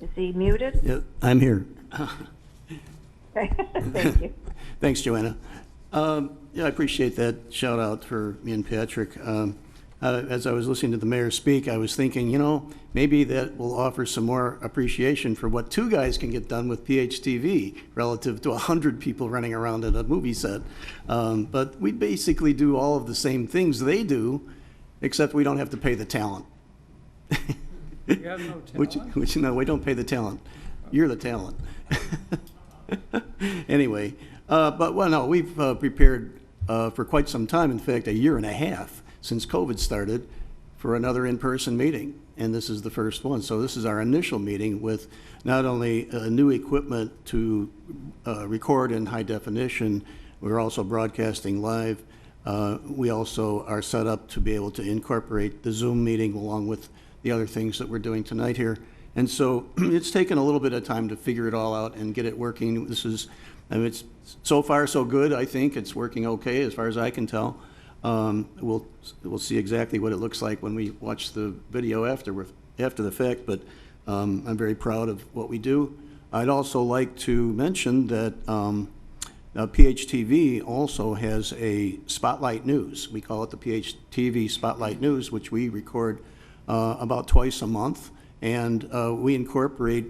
Is he muted? Yeah, I'm here. Okay. Thank you. Thanks, Joanna. Yeah, I appreciate that shout out for me and Patrick. As I was listening to the mayor speak, I was thinking, maybe that will offer some more appreciation for what two guys can get done with PHTV relative to 100 people running around at a movie set. But we basically do all of the same things they do, except we don't have to pay the talent. You have no talent? No, we don't pay the talent. You're the talent. Anyway, we've prepared for quite some time, in fact, a year and a half since COVID started, for another in-person meeting, and this is the first one. So this is our initial meeting with not only new equipment to record in high definition, we're also broadcasting live. We also are set up to be able to incorporate the Zoom meeting along with the other things that we're doing tonight here. And so it's taken a little bit of time to figure it all out and get it working. It's so far so good, I think. It's working okay as far as I can tell. We'll see exactly what it looks like when we watch the video after the fact, but I'm very proud of what we do. I'd also like to mention that PHTV also has a Spotlight News. We call it the PHTV Spotlight News, which we record about twice a month. And we incorporate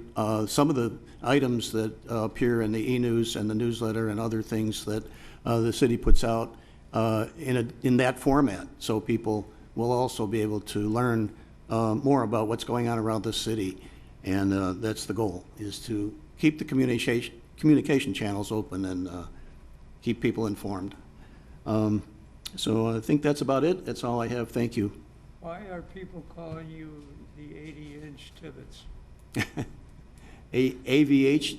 some of the items that appear in the e-news and the newsletter and other things that the city puts out in that format. So people will also be able to learn more about what's going on around the city. And that's the goal, is to keep the communication channels open and keep people informed. So I think that's about it. That's all I have. Thank you. Why are people calling you the 80-inch Tibbetts? AVH?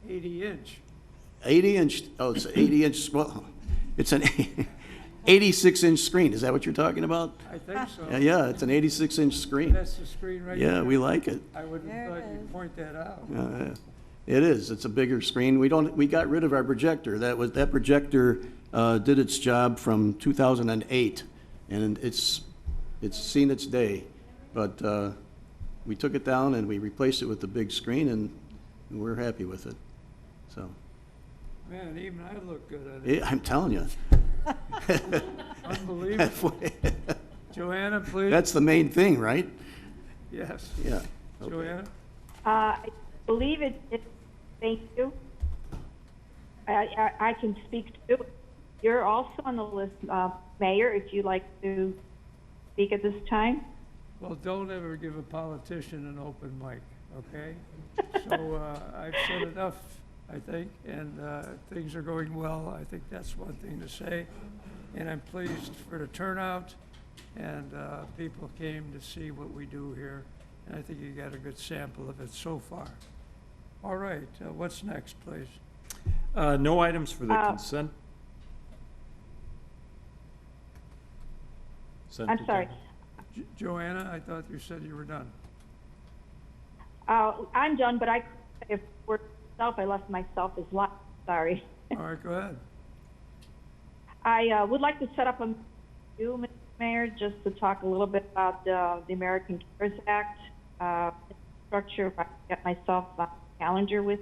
80-inch. 80-inch, oh, it's 80-inch, well, it's an 86-inch screen. Is that what you're talking about? I think so. Yeah, it's an 86-inch screen. That's the screen right there. Yeah, we like it. I wouldn't have thought you'd point that out. It is. It's a bigger screen. We got rid of our projector. That projector did its job from 2008, and it's seen its day. But we took it down and we replaced it with the big screen, and we're happy with it. So. Man, even I look good at it. I'm telling you. Unbelievable. Joanna, please. That's the main thing, right? Yes. Yeah. Okay. Joanna? I believe it. Thank you. I can speak to it. You're also on the list, Mayor, if you'd like to speak at this time. Well, don't ever give a politician an open mic, okay? So I've said enough, I think, and things are going well. I think that's one thing to say. And I'm pleased for the turnout, and people came to see what we do here. And I think you got a good sample of it so far. All right, what's next, please? No items for the consent. I'm sorry. Joanna, I thought you said you were done. I'm done, but if for myself, I left myself as last. Sorry. All right, go ahead. I would like to set up a you, Mr. Mayor, just to talk a little bit about the American CARES Act structure. If I can get myself on the calendar with,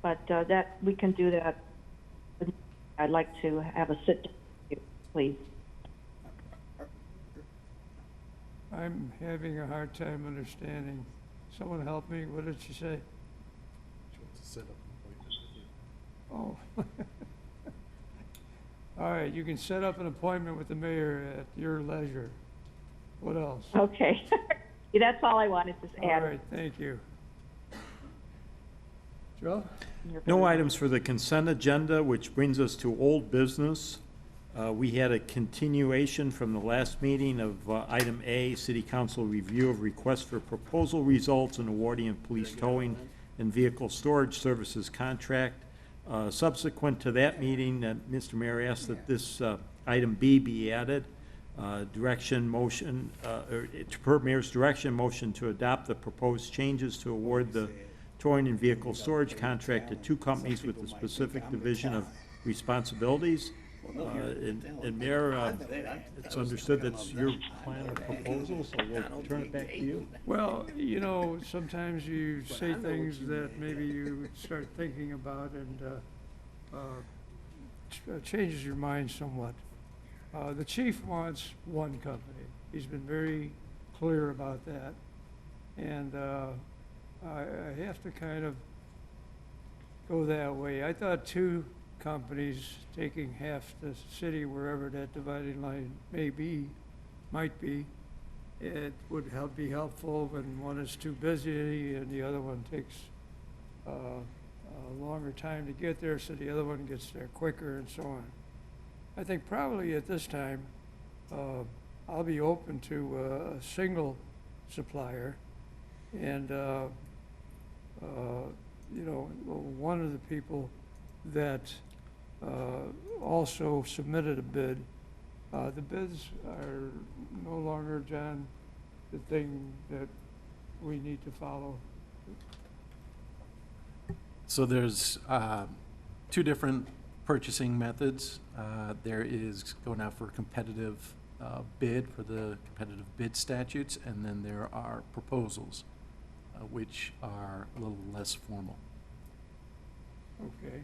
but that we can do that. I'd like to have a sit down with you, please. I'm having a hard time understanding. Someone help me. What did she say? She wants to set up an appointment with you. Oh. All right, you can set up an appointment with the mayor at your leisure. What else? Okay. That's all I wanted to add. All right, thank you. Joe? No items for the consent agenda, which brings us to old business. We had a continuation from the last meeting of item A, City Council review of request for proposal results and awarding of police towing and vehicle storage services contract. Subsequent to that meeting, Mr. Mayor asked that this item B be added. Direction motion, per mayor's direction, motion to adopt the proposed changes to award the towing and vehicle storage contract to two companies with a specific division of responsibilities. And Mayor, it's understood that's your plan of proposal, so we'll turn it back to you. Well, you know, sometimes you say things that maybe you start thinking about and changes your mind somewhat. The chief wants one company. He's been very clear about that. And I have to kind of go that way. I thought two companies taking half the city, wherever that dividing line might be, it would be helpful when one is too busy and the other one takes a longer time to get there, so the other one gets there quicker and so on. I think probably at this time, I'll be open to a single supplier. And, you know, one of the people that also submitted a bid, the bids are no longer, John, the thing that we need to follow. So there's two different purchasing methods. There is going out for a competitive bid for the competitive bid statutes, and then there are proposals, which are a little less formal. Okay.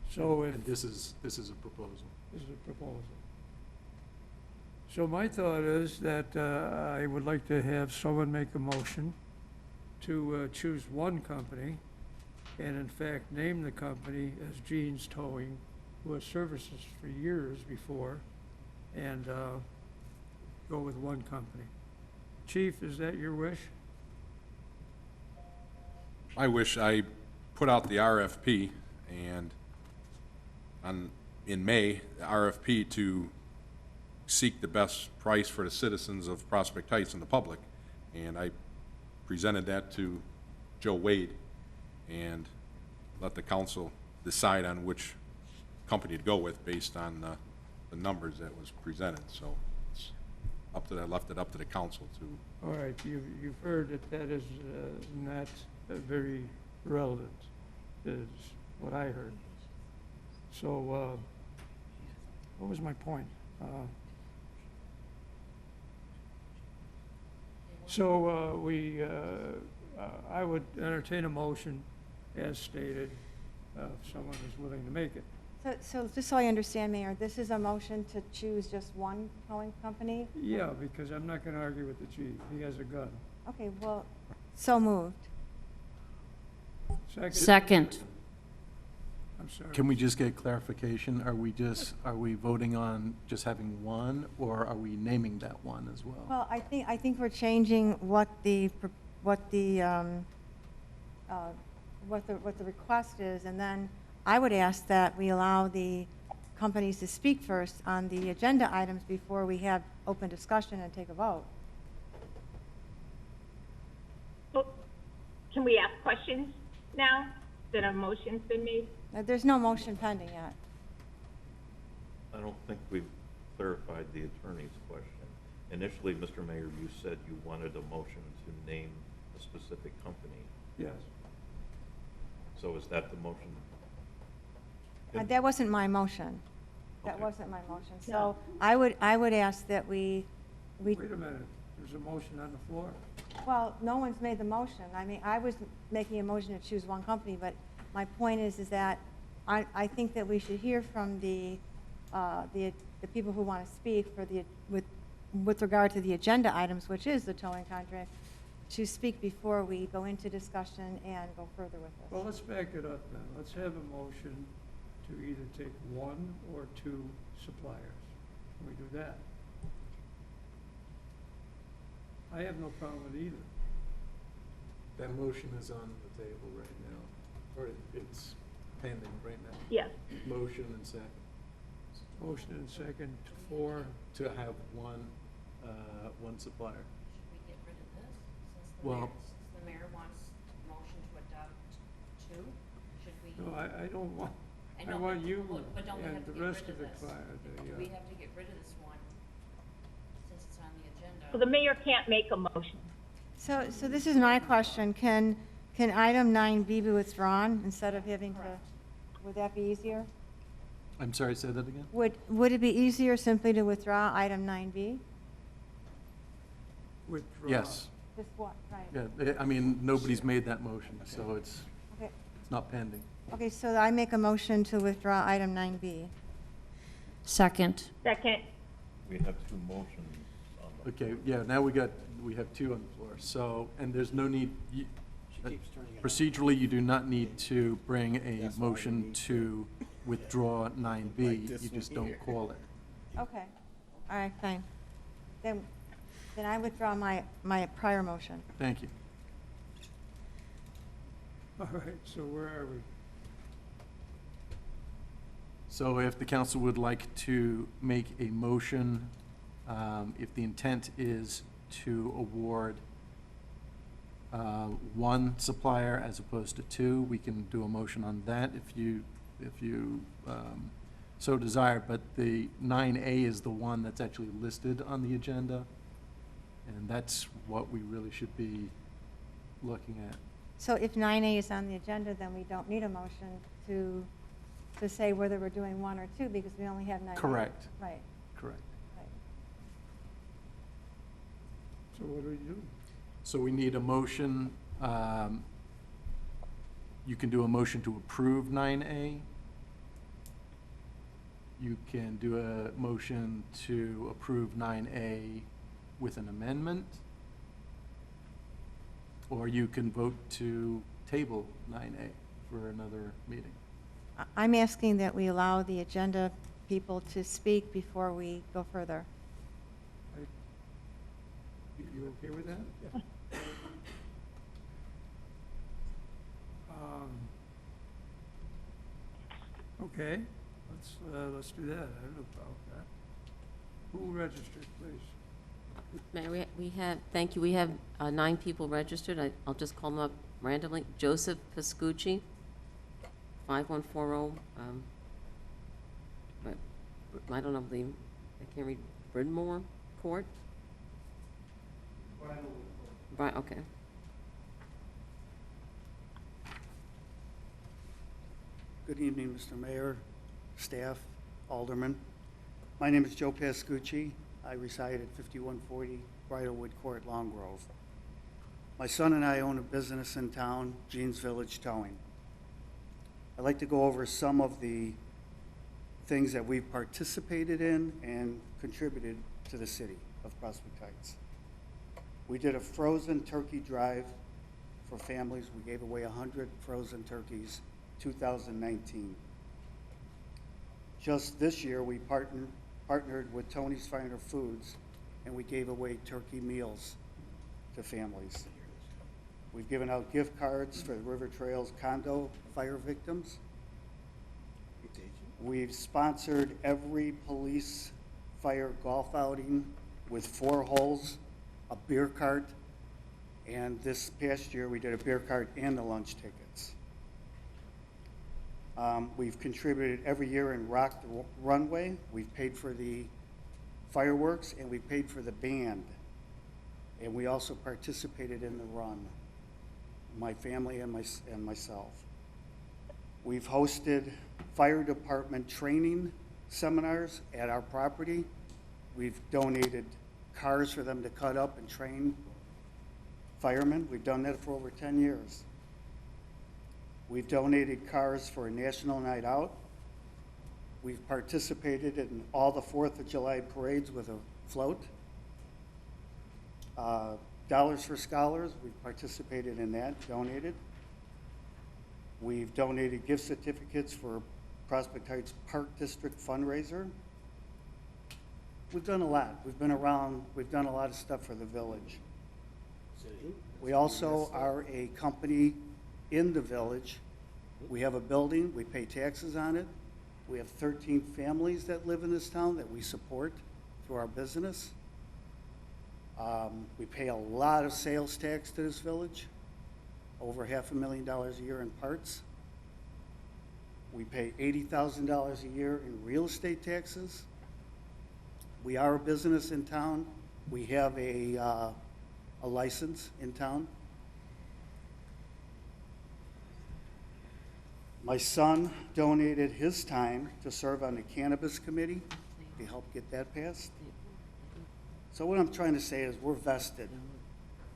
So if And this is a proposal. This is a proposal. So my thought is that I would like to have someone make a motion to choose one company, and in fact, name the company as Gene's Towing, who has services for years before, and go with one company. Chief, is that your wish? I wish I put out the RFP and in May, the RFP to seek the best price for the citizens of Prospect Heights and the public. And I presented that to Joe Wade and let the council decide on which company to go with based on the numbers that was presented. So it's up to, I left it up to the council to. All right, you've heard that that is not very relevant, is what I heard. So, what was my point? I would entertain a motion as stated, if someone is willing to make it. So just so I understand, Mayor, this is a motion to choose just one towing company? Yeah, because I'm not gonna argue with the chief, he has a gun. Okay, well, so moved. Second? Second. I'm sorry. Can we just get clarification? Are we voting on just having one, or are we naming that one as well? Well, I think we're changing what the request is, and then I would ask that we allow the companies to speak first on the agenda items before we have open discussion and take a vote. Well, can we ask questions now that a motion's been made? There's no motion pending yet. I don't think we've clarified the attorney's question. Initially, Mr. Mayor, you said you wanted a motion to name a specific company. Yes. So is that the motion? That wasn't my motion. That Okay. wasn't my motion. So I would ask that we, Wait a minute, there's a motion on the floor. well, no one's made the motion. I mean, I was making a motion to choose one company, but my point is that I think that we should hear from the people who want to speak with regard to the agenda items, which is the towing contract, to speak before we go into discussion and go further with this. Well, let's back it up then. Let's have a motion to either take one or two suppliers. Can we do that? I have no problem with either. That motion is on the table right now, or it's pending right now. Yes. Motion and second. Motion and second for, To have one supplier. Should we get rid of this, Well- since the mayor wants motion to adopt two? Should we? no, I don't want, I know, want but- you but don't we have and to the get rest rid of of the this? choir. Do we have to get rid of this one since it's on the agenda? Well, the mayor can't make a motion. So this is my question. Can item 9B be withdrawn instead of having to, would that be easier? I'm sorry, say that again? Would it be easier simply to withdraw item 9B? Withdraw. Yes. Just what, right? Yeah, I mean, nobody's made that motion, so it's Okay. not pending. Okay, so I make a motion to withdraw item 9B. Second. Second. We have two motions on the. Okay, yeah, now we have two on the floor, so, and there's no need, procedurally, you do not need to bring a motion to withdraw 9B, you just don't call it. Okay, all right, fine. Then I withdraw my prior motion. Thank you. All right, so where are we? So if the council would like to make a motion, if the intent is to award one supplier as opposed to two, we can do a motion on that if you so desire. But the 9A is the one that's actually listed on the agenda, and that's what we really should be looking at. So if 9A is on the agenda, then we don't need a motion to say whether we're doing one or two, because we only have 9A. Correct. Right, Correct. right. So what do we do? So we need a motion, you can do a motion to approve 9A. You can do a motion to approve 9A with an amendment. Or you can vote to table 9A for another meeting. I'm asking that we allow the agenda people to speak before we go further. You okay with that? Yeah. Okay, let's do that. I have no problem with that. Who registered, please? Mayor, we have, thank you, we have 9 people registered. I'll just call them up randomly. Joseph Pascucci, 5140, but I don't know I can't read, Bridmore Court? Right, okay. Good evening, Mr. Mayor, staff, aldermen. My name is Joe Pascucci. I reside at 5140 Bridlewood Court, Long Grove. My son and I own a business in town, Jean's Village Towing. I'd like to go over some of the things that we've participated in and contributed to the city of Prospect Heights. We did a frozen turkey drive for families. We gave away 100 frozen turkeys 2019. Just this year, we partnered with Tony's Finer Foods, and we gave away turkey meals to families. We've given out gift cards for the River Trails condo fire victims. We've sponsored every police fire golf outing with 4 holes, a beer cart, and this past year we did a beer cart and the lunch tickets. We've contributed every year in Rock the Runway. We've paid for the fireworks and we paid for the band. And we also participated in the run, my family and myself. We've hosted fire department training seminars at our property. We've donated cars for them to cut up and train firemen. We've done that for over 10 years. We've donated cars for a National Night Out. We've participated in all the 4th of July parades with a float. Dollars for Scholars, we've participated in that, donated. We've donated gift certificates for Prospect Heights Park District fundraiser. We've done a lot. We've been around, we've done a lot of stuff for the village. We also are a company in the village. We have a building, we pay taxes on it. We have 13 families that live in this town that we support through our business. We pay a lot of sales tax to this village, over $500,000 a year in parts. We pay $80,000 a year in real estate taxes. We are a business in town. We have a license in town. My son donated his time to serve on the cannabis committee to help get that passed. So what I'm trying to say is we're vested,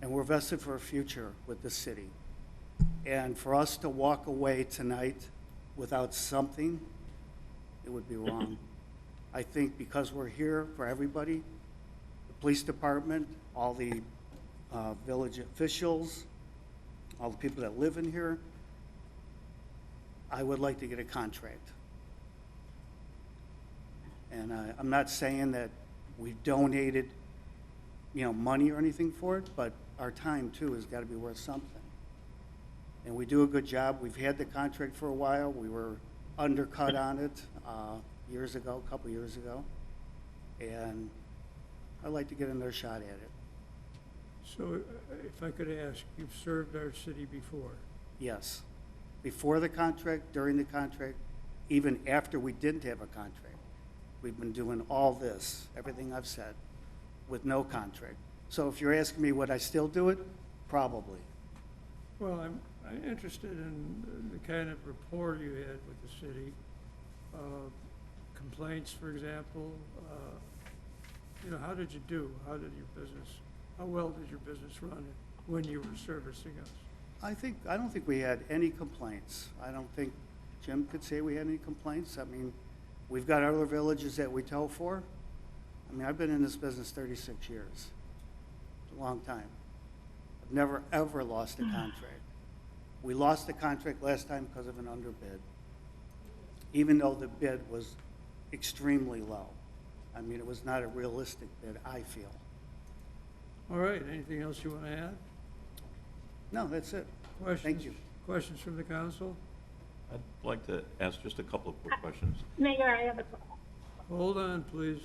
and we're vested for a future with the city. And for us to walk away tonight without something, it would be wrong. I think because we're here for everybody, the police department, all the village officials, all the people that live in here, I would like to get a contract. And I'm not saying that we've donated, money or anything for it, but our time too has got to be worth something. And we do a good job. We've had the contract for a while. We were undercut on it a couple years ago. And I'd like to get another shot at it. So if I could ask, you've served our city before? Yes. Before the contract, during the contract, even after we didn't have a contract. We've been doing all this, everything I've said, with no contract. So if you're asking me would I still do it? Probably. Well, I'm interested in the kind of rapport you had with the city. Complaints, for example. How did you do? How well did your business run when you were servicing us? I don't think we had any complaints. I don't think Jim could say we had any complaints. I mean, we've got other villages that we tow for. I mean, I've been in this business 36 years. It's a long time. I've never, ever lost a contract. We lost the contract last time because of an underbid, even though the bid was extremely low. I mean, it was not a realistic bid, I feel. All right, anything else you want to add? No, that's it. Questions? Thank you. Questions from the council? I'd like to ask just a couple of quick questions. Mayor, I have a Hold on, please.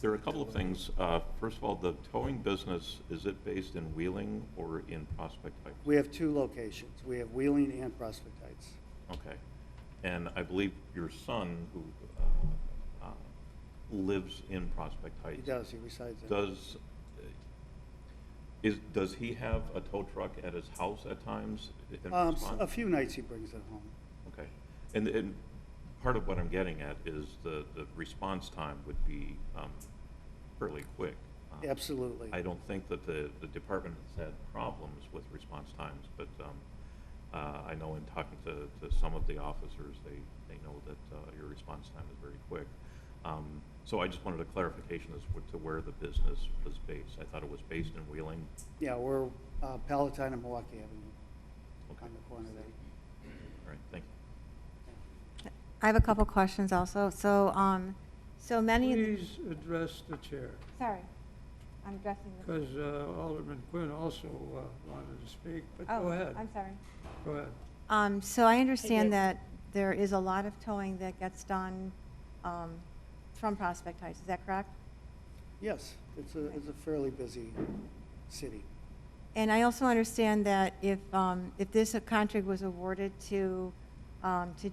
There are a couple of things. First of all, the towing business, is it based in Wheeling or in Prospect Heights? We have 2 locations. We have Wheeling and Prospect Heights. Okay. And I believe your son, who lives in Prospect Heights. He does. He resides there. Does he have a tow truck at his house at times? A few nights he brings it home. Okay. And part of what I'm getting at is the response time would be fairly quick. Absolutely. I don't think that the department has had problems with response times, but I know in talking to some of the officers, they know that your response time is very quick. So I just wanted a clarification as to where the business was based. I thought it was based in Wheeling. Yeah, we're Palatine and Milwaukee Avenue. Okay. On the corner there. right, thank you. I have a couple questions also. So many of the... Please address the chair, Sorry, I'm addressing the... because Alderman Quinn also wanted to speak, but Oh, go ahead. I'm sorry. Go ahead. So I understand that there is a lot of towing that gets done from Prospect Heights, is that correct? Yes, it's a fairly busy city. And I also understand that if this contract was awarded to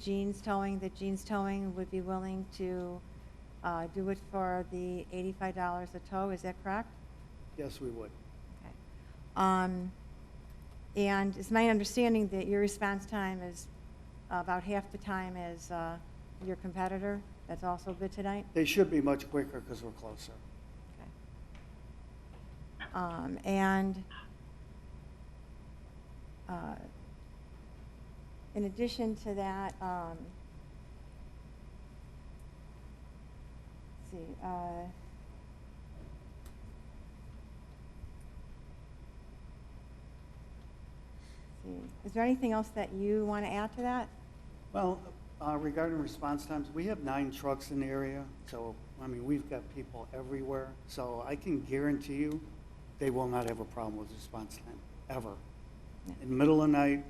Jeans Towing, that Jeans Towing would be willing to do it for the $85 a tow, is that correct? Yes, we would. And it's my understanding that your response time is about half the time as your competitor that's also bid tonight? They should be much quicker because we're closer. And in addition to that, let's see, is there anything else that you want to add to that? Well, regarding response times, we have 9 trucks in the area, so, I mean, we've got people everywhere. So I can guarantee you, they will not have a problem with response time, ever. In the middle of the night,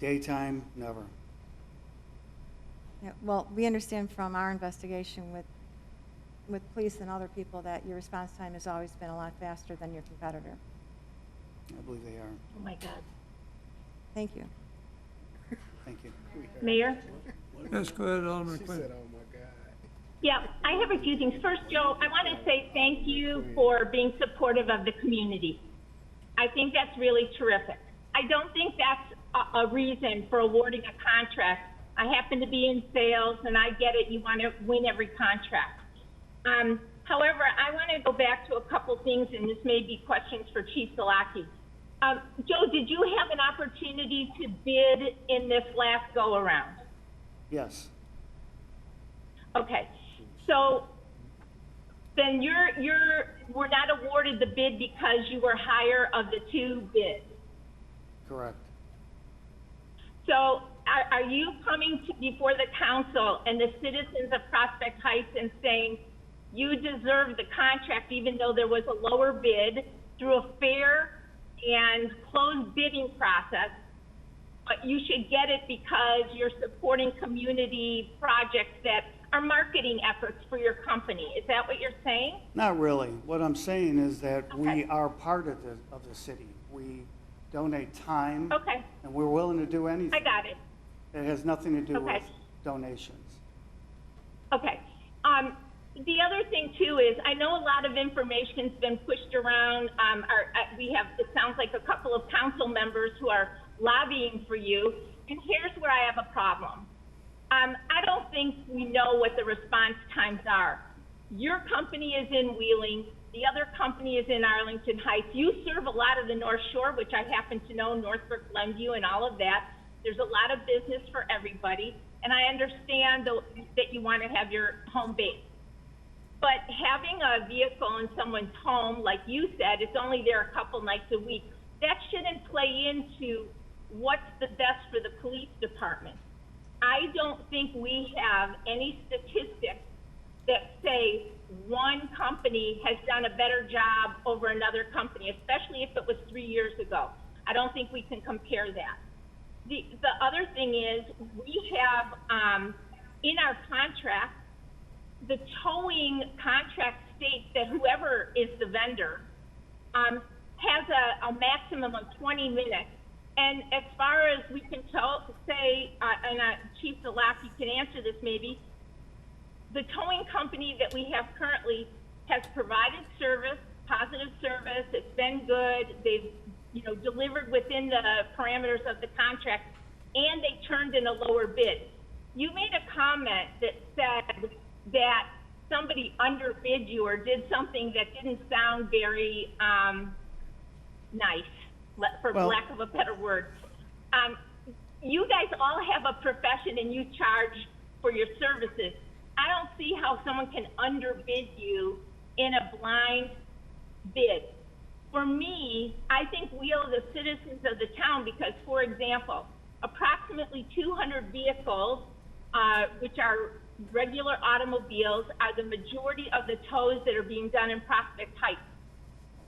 daytime, never. Yeah, well, we understand from our investigation with police and other people that your response time has always been a lot faster than your competitor. I believe they are. Oh, my God. Thank you. Thank you. Mayor? Yes, go ahead, Alderman Quinn. Yeah, I have a few things. First, Joe, I want to say thank you for being supportive of the community. I think that's really terrific. I don't think that's a reason for awarding a contract. I happen to be in sales, and I get it. You want to win every contract. However, I want to go back to a couple things, and this may be questions for Chief Zalaki. Joe, did you have an opportunity to bid in this last go-around? Yes. Okay, so then we're not awarded the bid because you were higher of the 2 bids. Correct. So are you coming before the council and the citizens of Prospect Heights and saying you deserve the contract even though there was a lower bid through a fair and closed bidding process, but you should get it because you're supporting community projects that are marketing efforts for your company? Is that what you're saying? Not really. What I'm saying is that we are part of the city. We donate time. Okay. And we're willing to do anything. I got it. It has nothing to do Okay. with donations. Okay. The other thing too is I know a lot of information's been pushed around. It sounds like a couple of council members who are lobbying for you. And here's where I have a problem. I don't think we know what the response times are. Your company is in Wheeling. The other company is in Arlington Heights. You serve a lot of the North Shore, which I happen to know, Northbrook, Glenview, and all of that. There's a lot of business for everybody. And I understand that you want to have your home base. But having a vehicle in someone's home, like you said, it's only there a couple nights a week. That shouldn't play into what's the best for the police department. I don't think we have any statistics that say one company has done a better job over another company, especially if it was 3 years ago. I don't think we can compare that. The other thing is we have in our contract, the towing contract states that whoever is the vendor has a maximum of 20 minutes. And as far as we can say, and Chief Zalaki can answer this maybe, the towing company that we have currently has provided service, positive service. It's been good. They've, delivered within the parameters of the contract, and they turned in a lower bid. You made a comment that said that somebody underbid you or did something that didn't sound very nice, for lack of a better word. You guys all have a profession and you charge for your services. I don't see how someone can underbid you in a blind bid. For me, I think we owe the citizens of the town because, for example, approximately 200 vehicles, which are regular automobiles, are the majority of the tows that are being done in Prospect Heights.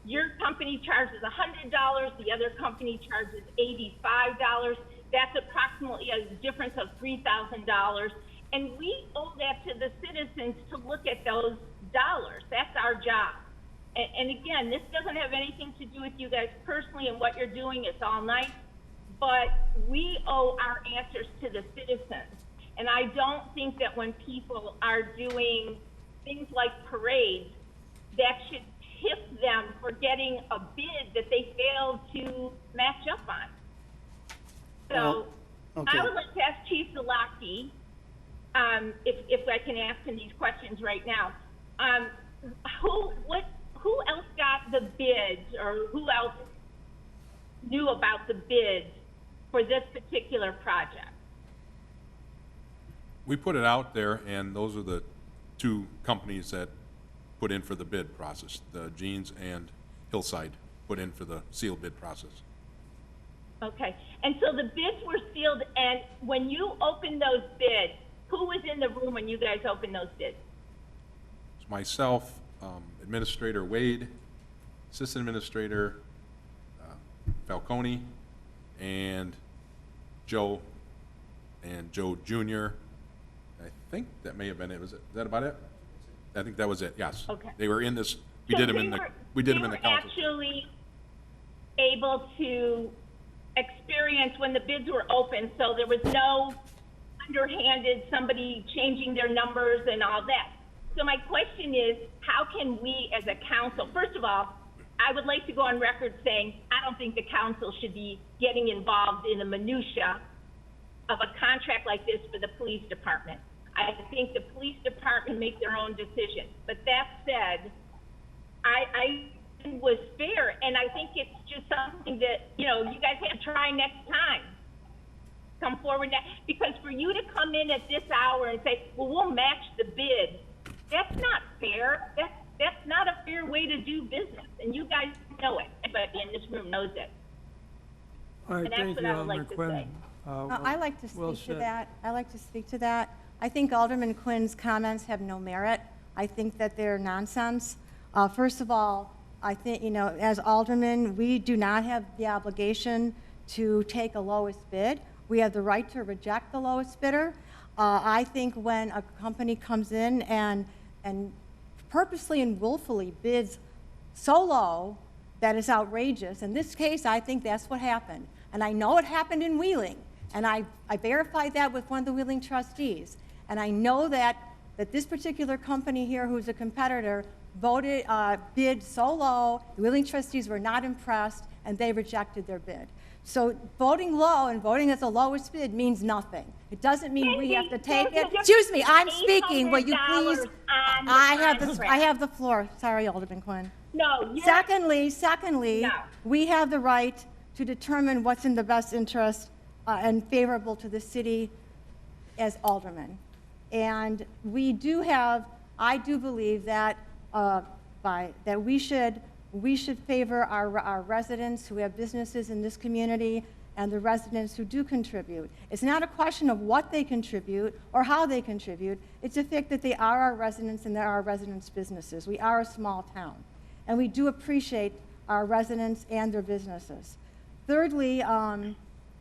Your company charges $100, the other company charges $85. That's approximately a difference of $3,000. And we owe that to the citizens to look at those dollars. That's our job. And again, this doesn't have anything to do with you guys personally and what you're doing. It's all nice. But we owe our answers to the citizens. And I don't think that when people are doing things like parades, that should tip them for getting a bid that they failed to match up on. So okay. I would like to ask Chief Zalaki, if I can ask him these questions right now. Who else got the bids, or who else knew about the bids for this particular project? We put it out there, and those are the two companies that put in for the bid process. The Jeans and Hillside put in for the sealed bid process. Okay, and so the bids were sealed, and when you opened those bids, who was in the room when you guys opened those bids? It's myself, Administrator Wade, Assistant Administrator Falcone, and Joe Jr. I think that may have been it. Was it? Is that about it? I think that was it. Yes. Okay. They were in this. We did them in the council. They were actually able to experience when the bids were open, so there was no underhanded somebody changing their numbers and all that. So my question is, how can we as a council, first of all, I would like to go on record saying I don't think the council should be getting involved in the minutia of a contract like this for the police department. I think the police department make their own decision. But that said, I was fair, and I think it's just something that, you guys have to try next time. Come forward now, because for you to come in at this hour and say, well, we'll match the bid, that's not fair. That's not a fair way to do business, and you guys know it. Everybody in this room knows it. All right, And that's thank what you, I would Alderman like to Quinn. say. I like to well speak to said. that. I like to speak to that. I think Alderman Quinn's comments have no merit. I think that they're nonsense. First of all, I think, as aldermen, we do not have the obligation to take a lowest bid. We have the right to reject the lowest bidder. I think when a company comes in and purposely and willfully bids so low that is outrageous, in this case, I think that's what happened. And I know it happened in Wheeling, and I verified that with one of the Wheeling trustees. And I know that this particular company here, who's a competitor, bid so low, the Wheeling trustees were not impressed, and they rejected their bid. So voting low and voting at the lowest bid means nothing. It doesn't mean we have to take it. Excuse me, I'm speaking. Will you please? I have the floor. Sorry, Alderman Quinn. No. Secondly, No. we have the right to determine what's in the best interest and favorable to the city as aldermen. And we do have, I do believe that that we should favor our residents who have businesses in this community and the residents who do contribute. It's not a question of what they contribute or how they contribute. It's the fact that they are our residents and they're our residents' businesses. We are a small town, and we do appreciate our residents and their businesses. Thirdly,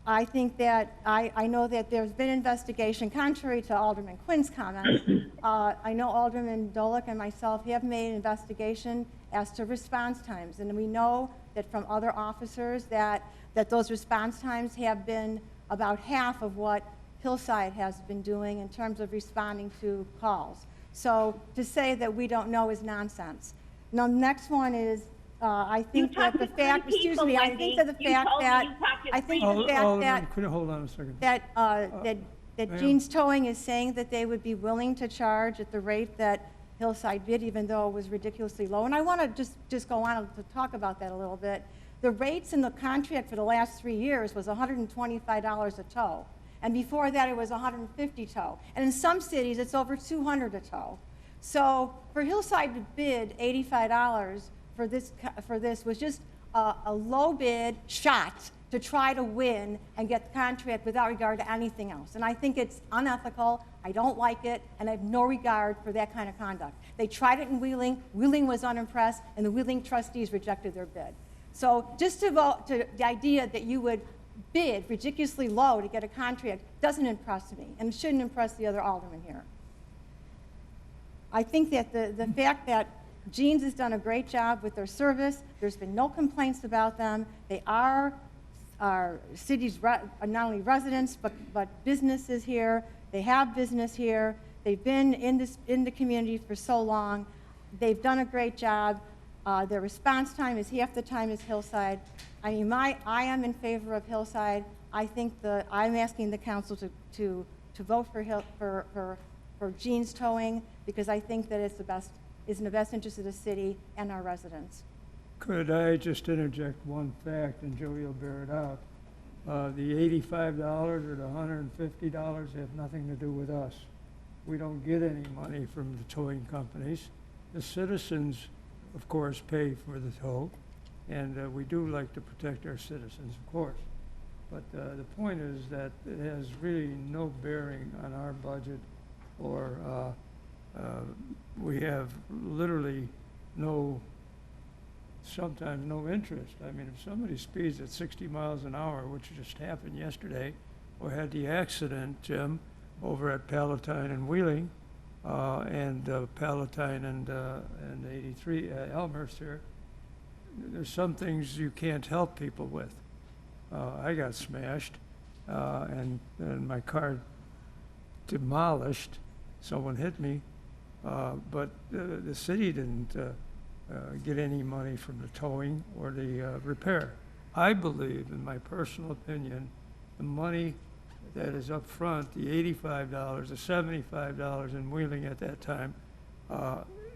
I think that I know that there's been investigation, contrary to Alderman Quinn's comments. I know Alderman Dolick and myself have made an investigation as to response times, and we know that from other officers that those response times have been about half of what Hillside has been doing in terms of responding to calls. So to say that we don't know is nonsense. Now, the next one is, I think that the fact, excuse me, I think that the fact that, I think the fact that, Could you hold on a second? that Jean's Towing is saying that they would be willing to charge at the rate that Hillside bid, even though it was ridiculously low. And I want to just go on to talk about that a little bit. The rates in the contract for the last 3 years was $125 a tow. And before that, it was $150 tow. And in some cities, it's over $200 a tow. So for Hillside to bid $85 for this was just a low bid shot to try to win and get the contract without regard to anything else. And I think it's unethical, I don't like it, and I have no regard for that kind of conduct. They tried it in Wheeling, Wheeling was unimpressed, and the Wheeling trustees rejected their bid. So just to vote to the idea that you would bid ridiculously low to get a contract doesn't impress me, and shouldn't impress the other aldermen here. I think that the fact that Jeans has done a great job with their service, there's been no complaints about them, they are our city's not only residents, but businesses here, they have business here, they've been in the community for so long, they've done a great job, their response time is half the time as Hillside. I mean, I am in favor of Hillside. I think I'm asking the council to vote for Jeans Towing, because I think that is in the best interest of the city and our residents. Could I just interject one fact, and Joey will bear it out? The $85 or the $150 have nothing to do with us. We don't get any money from the towing companies. The citizens, of course, pay for the tow, and we do like to protect our citizens, of course. But the point is that it has really no bearing on our budget, or we have literally sometimes no interest. I mean, if somebody speeds at 60 miles an hour, which just happened yesterday, or had the accident, Jim, over at Palatine and Wheeling, and Palatine and 83 Elmhurst here, there's some things you can't help people with. I got smashed, and my car demolished. Someone hit me, but the city didn't get any money from the towing or the repair. I believe, in my personal opinion, the money that is up front, the $85, the $75 in Wheeling at that time,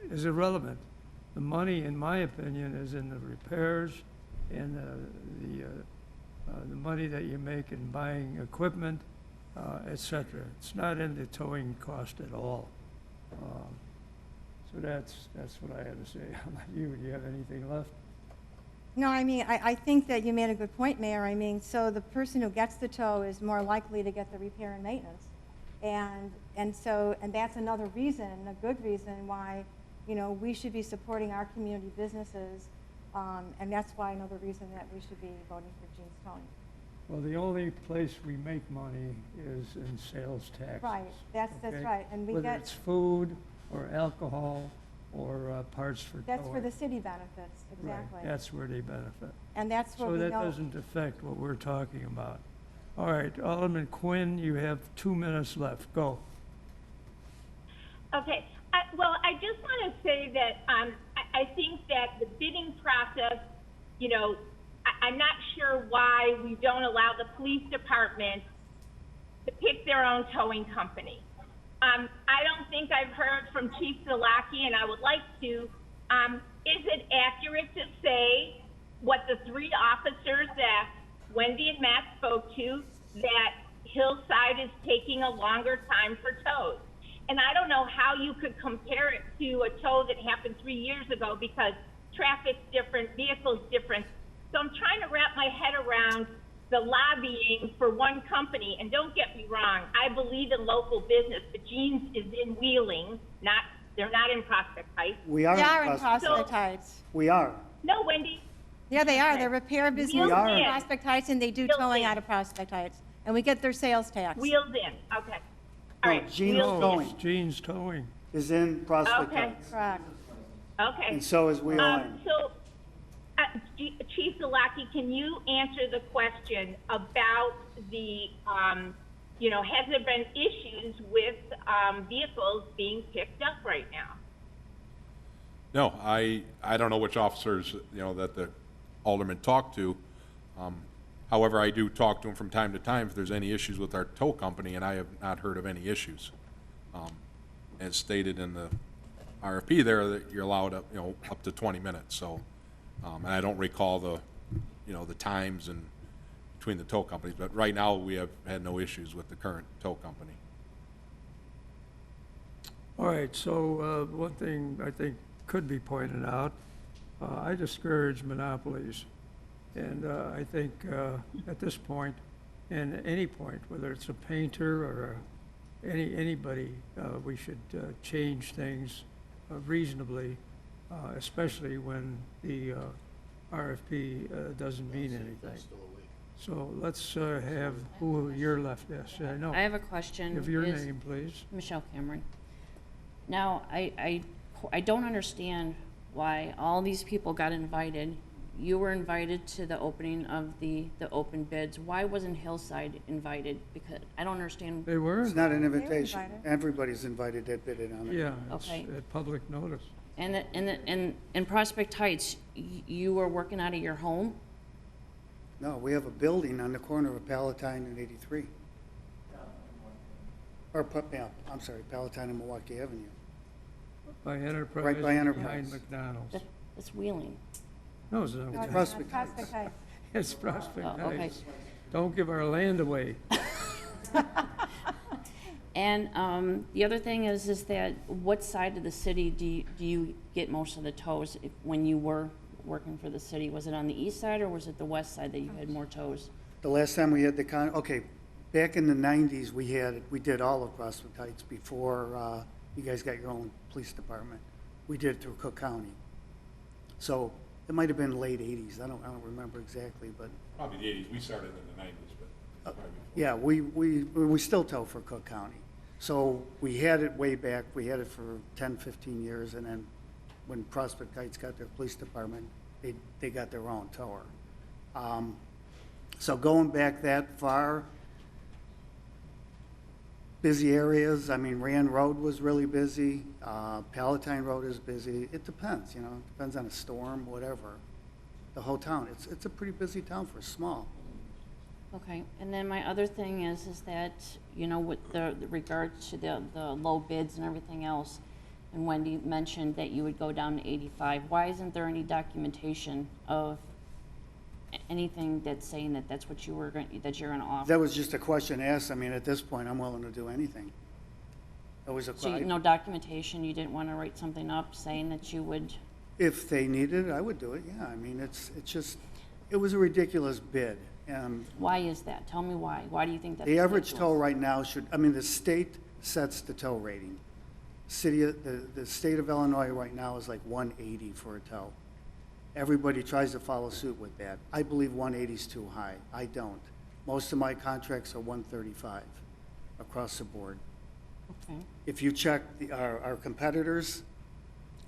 is irrelevant. The money, in my opinion, is in the repairs and the money that you make in buying equipment, et cetera. It's not in the towing cost at all. So that's what I had to say. How about you? Do you have anything left? No, I mean, I think that you made a good point, Mayor. I mean, so the person who gets the tow is more likely to get the repair and maintenance. And that's another reason, a good reason why, we should be supporting our community businesses. And that's why another reason that we should be voting for Jeans Towing. Well, the only place we make money is in sales taxes. Right, that's okay? right. And whether it's food or alcohol or parts for towing. That's for the city benefits, exactly. Right, that's where they benefit. And that's where so we that know. Doesn't affect what we're talking about. All right, Alderman Quinn, you have 2 minutes left. Go. Okay. Well, I just want to say that I think that the bidding process, I'm not sure why we don't allow the police department to pick their own towing company. I don't think I've heard from Chief Zalaki, and I would like to. Is it accurate to say what the 3 officers that Wendy and Matt spoke to, that Hillside is taking a longer time for tows? And I don't know how you could compare it to a tow that happened 3 years ago, because traffic's different, vehicles different. So I'm trying to wrap my head around the lobbying for one company. And don't get me wrong, I believe in local business, but Jeans is in Wheeling, they're not in Prospect Heights. We are They are in Prospect. Prospect Heights. We are. No, Wendy. Yeah, they are. They're repair business are. in Prospect Heights, and they do Wheels towing in. out of Prospect Heights. And we get their sales tax. Wheels in, okay. All No, right, Jeans Wheels in. Towing Jeans Towing. is in Prospect Okay. Heights. Correct. Okay. And so is Wheeling. So, Chief Zalaki, can you answer the question about the, has there been issues with vehicles being picked up right now? No, I don't know which officers, that the alderman talked to. However, I do talk to him from time to time if there's any issues with our tow company, and I have not heard of any issues. As stated in the RFP there, that you're allowed up to 20 minutes, so, and I don't recall the times and between the tow companies, but right now we have had no issues with the current tow company. All right, so one thing I think could be pointed out, I discourage monopolies. And I think at this point, and any point, whether it's a painter or anybody, we should change things reasonably, especially when the RFP doesn't mean anything. So let's have who you're left as. No. I have a question. Give your Is- name, please. Michelle Cameron. Now, I don't understand why all these people got invited. You were invited to the opening of the open bids. Why wasn't Hillside invited? Because I don't understand. They were. It's not an They were invitation. invited. Everybody's invited that bid in on it. Yeah, it's Okay. at public notice. And in Prospect Heights, you were working out of your home? No, we have a building on the corner of Palatine and 83. Yeah, I'm sorry, Palatine and Milwaukee Avenue. By Enterprise. Right by Enterprise. Behind McDonald's. That's Wheeling. No, it's not. It's Wheeling. Prospect Prospect Heights. It's Prospect Oh, okay. Heights. Don't give our land away. And the other thing is that what side of the city do you get most of the tows when you were working for the city? Was it on the east side or was it the west side that you had more tows? The last time we had okay, back in the 90s, we did all of Prospect Heights before you guys got your own police department. We did it through Cook County. So it might have been late 80s. I don't remember exactly, but Probably the 80s. We started in the 90s, but probably before. yeah, we still tow for Cook County. So we had it way back. We had it for 10, 15 years, and then when Prospect Heights got their police department, they got their own tower. So going back that far, busy areas, I mean, Rand Road was really busy, Palatine Road is busy. It depends, it depends on a storm, whatever. The whole town, it's a pretty busy town for small. Okay, and then my other thing is that, with the regards to the low bids and everything else, and Wendy mentioned that you would go down to 85, why isn't there any documentation of anything that's saying that that's what you're gonna offer? That was just a question asked. I mean, at this point, I'm willing to do anything. It was a, So no documentation, you didn't want to write something up saying that you would? if they needed it, I would do it, yeah. I mean, it was a ridiculous bid. Why is that? Tell me why. Why do you think that's The average ridiculous? tow right now the state sets the tow rating. The state of Illinois right now is like 180 for a tow. Everybody tries to follow suit with that. I believe 180 is too high. I don't. Most of my contracts are 135 across the board. Okay. If you check our competitors,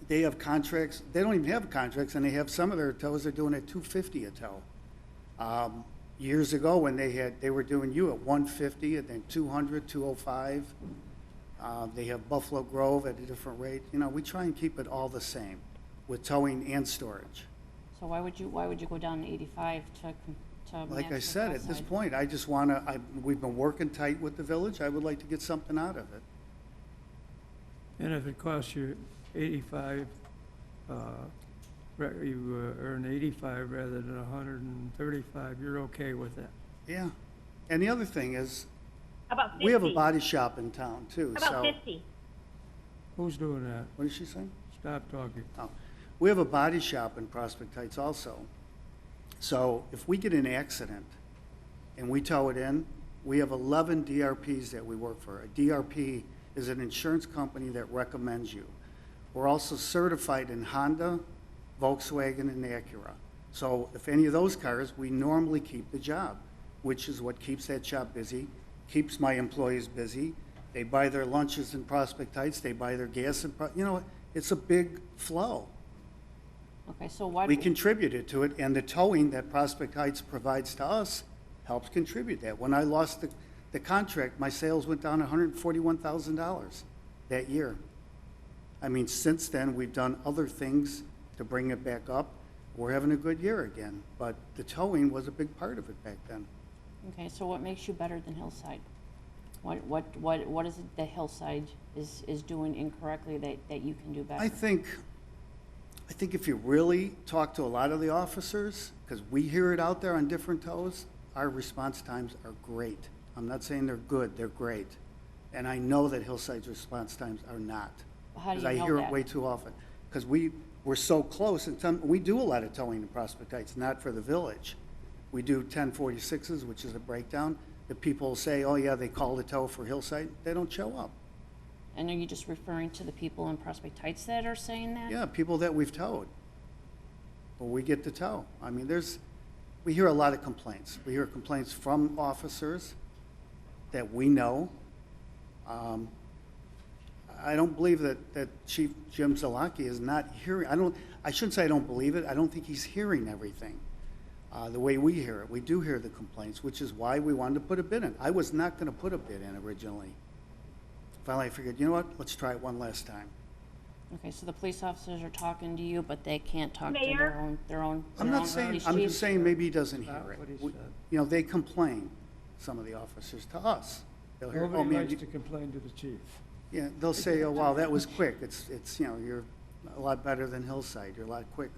they have contracts, they don't even have contracts, and they have some of their tows, they're doing at 250 a tow. Years ago, when they were doing you at 150, and then 200, 205. They have Buffalo Grove at a different rate. We try and keep it all the same with towing and storage. So why would you go down to 85 to Like match I the said, cost at this side? point, I just we've been working tight with the village. I would like to get something out of it. And if it costs you 85, you earn 85 rather than 135, you're okay with that? Yeah. And the other thing is, About 50. we have a body shop in town too, so. About 50. Who's doing that? What did she say? Stop talking. Oh. We have a body shop in Prospect Heights also. So if we get an accident and we tow it in, we have 11 DRPs that we work for. A DRP is an insurance company that recommends you. We're also certified in Honda, Volkswagen, and Acura. So if any of those cars, we normally keep the job, which is what keeps that shop busy, keeps my employees busy. They buy their lunches in Prospect Heights, they buy their gas in, it's a big flow. Okay, so why? We contributed to it, and the towing that Prospect Heights provides to us helps contribute that. When I lost the contract, my sales went down $141,000 that year. I mean, since then, we've done other things to bring it back up. We're having a good year again, but the towing was a big part of it back then. Okay, so what makes you better than Hillside? What is it that Hillside is doing incorrectly that you can do better? I think if you really talk to a lot of the officers, because we hear it out there on different tows, our response times are great. I'm not saying they're good, they're great. And I know that Hillside's response times are not. How do Because you I know hear that? it way too often. Because we're so close, and we do a lot of towing in Prospect Heights, not for the village. We do 1046s, which is a breakdown. The people say, oh yeah, they called a tow for Hillside, they don't show up. And are you just referring to the people in Prospect Heights that are saying that? Yeah, people that we've towed. But we get to tow. I mean, we hear a lot of complaints. We hear complaints from officers that we know. I don't believe that Chief Jim Zalaki is not hearing, I shouldn't say I don't believe it, I don't think he's hearing everything the way we hear it. We do hear the complaints, which is why we wanted to put a bid in. I was not going to put a bid in originally. Finally, I figured, you know what, let's try it one last time. Okay, so the police officers are talking to you, but they can't talk to Mayor? their own I'm not saying, police I'm chief? just saying maybe he doesn't Not hear it. what he We- said. You know, they complain, some of the officers, to us. They'll hear, oh Nobody man, likes you- to complain to the chief. yeah, they'll say, oh wow, that was quick. It's, you know, you're a lot better than Hillside, you're a lot quicker.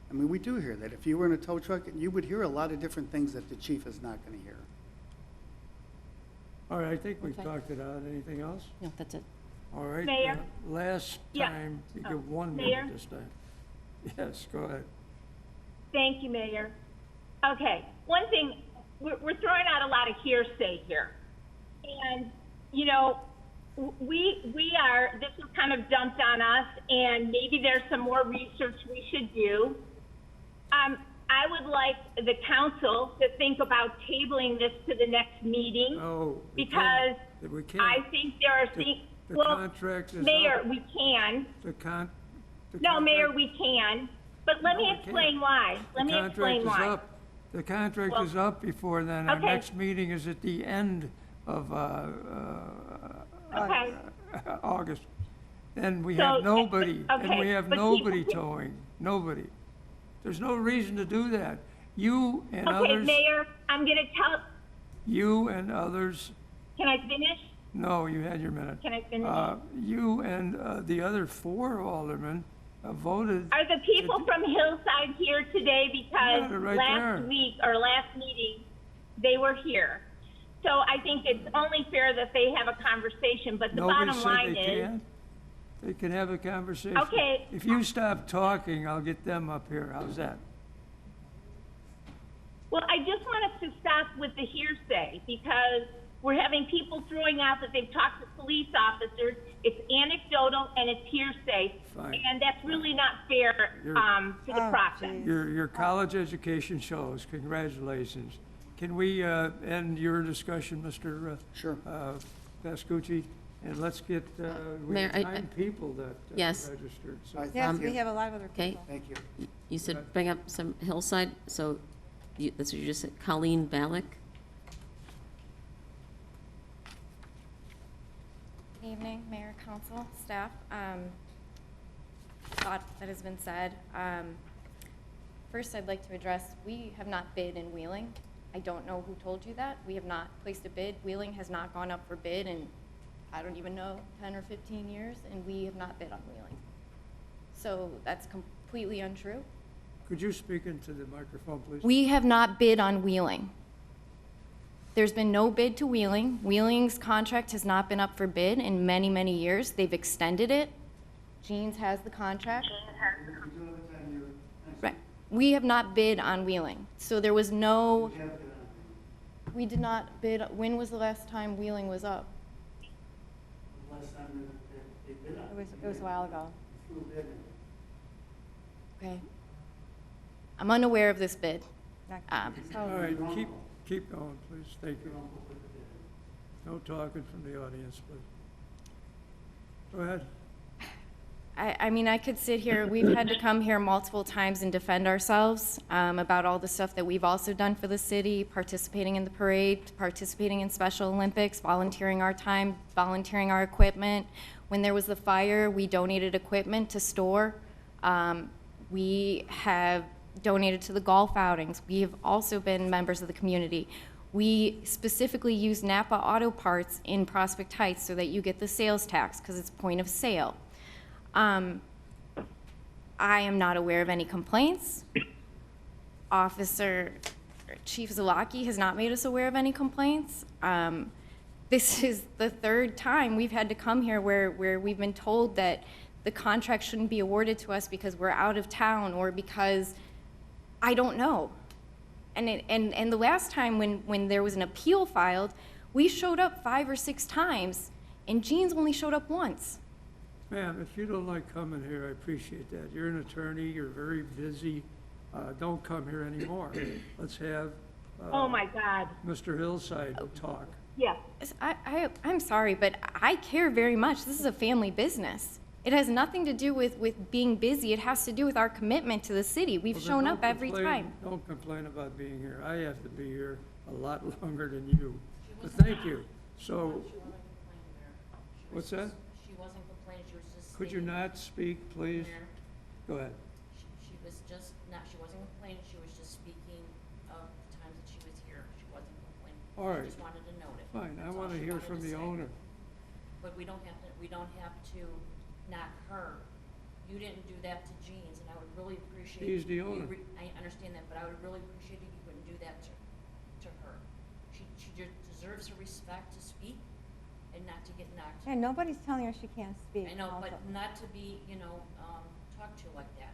I mean, we do hear that. If you were in a tow truck, you would hear a lot of different things that the chief is not gonna hear. All right, I think we've Okay. talked it out. Anything else? No, that's it. All right. Mayor? Last Yeah. time, you Oh, get 1 Mayor? minute this time. Yes, go ahead. Thank you, Mayor. Okay, one thing, we're throwing out a lot of hearsay here. And, you know, this was kind of dumped on us, and maybe there's some more research we should do. I would like the council to think about tabling this to the next meeting. No, we Because can't. We can't. I think there are things, The well, contract is Mayor, up. we can. The No, Mayor, contract- we can. But let No, me we can't. explain why. Let me explain The contract is why. up. The contract Well, is up before then. Our okay. next meeting is at the end of Okay. August. And we So, have nobody, and okay, we have but nobody people- towing, nobody. There's no reason to do that. You and Okay, others, Mayor, I'm gonna tell, you and others, can I finish? no, you had your minute. Can I finish? You and the other 4 aldermen voted. Are the people from Hillside here today? Yeah, Because they're right last there. week or last meeting, they were here. So I think it's only fair that they have a conversation, but the Nobody bottom said line they is, can't. They can have a conversation. Okay. If you stop talking, I'll get them up here. How's that? well, I just want us to stop with the hearsay because we're having people throwing out that they've talked to police officers. It's anecdotal and it's hearsay. Fine. And that's really not fair, You're- to the Oh, process. geez. Your college education shows. Congratulations. Can we end your discussion, Mr. Sure. Pascucci? And let's get, we Mayor, have I- 9 people that Yes. registered. So All right, Yes, thank we you. have a lot of other Okay. people. Thank you. You said bring up some Hillside, so that's what you just said, Colleen Ballack? Good evening, Mayor, Council, staff. A lot that has been said. First, I'd like to address, we have not bid in Wheeling. I don't know who told you that. We have not placed a bid. Wheeling has not gone up for bid in, I don't even know, 10 or 15 years, and we have not bid on Wheeling. So that's completely untrue. could you speak into the microphone, please? We have not bid on Wheeling. There's been no bid to Wheeling. Wheeling's contract has not been up for bid in many, many years. They've extended it. Jeans has the contract. Right. We have not bid on Wheeling. So there was no, we did not bid. When was the last time Wheeling was up? It was a while ago. Okay. I'm unaware of this bid. All right, keep going, please. Thank you. No talking from the audience, please. Go ahead. I mean, I could sit here, we've had to come here multiple times and defend ourselves about all the stuff that we've also done for the city, participating in the parade, participating in Special Olympics, volunteering our time, volunteering our equipment. When there was the fire, we donated equipment to store. We have donated to the golf outings. We have also been members of the community. We specifically use Napa Auto Parts in Prospect Heights so that you get the sales tax because it's point of sale. I am not aware of any complaints. Chief Zalaki has not made us aware of any complaints. This is the 3rd time we've had to come here where we've been told that the contract shouldn't be awarded to us because we're out of town or because, I don't know. And the last time when there was an appeal filed, we showed up 5 or 6 times, and Jean's only showed up once. Ma'am, if you don't like coming here, I appreciate that. You're an attorney, you're very busy. Don't come here anymore. Let's have Oh, my God. Mr. Hillside talk. Yeah. I'm sorry, but I care very much. This is a family business. It has nothing to do with being busy. It has to do with our commitment to the city. We've Well, then shown don't up every complain- time. Don't complain about being here. I have to be here a lot longer than you. But thank you. So, what's that? She wasn't complaining, she was just. Could you not speak, please? Go ahead. She was just, not, she wasn't complaining, she was just speaking of the times that she was here. She wasn't complaining. All right. She just wanted to note it. Fine, I That's all want to she hear wanted from to the say. owner. But we don't have to knock her. You didn't do that to Jean's, and I would really appreciate. She's the you owner. I understand that, but I would really appreciate if you wouldn't do that to her. She deserves her respect to speak and not to get knocked. And nobody's telling her she can't speak. I know, but also. not to be, talked to like that.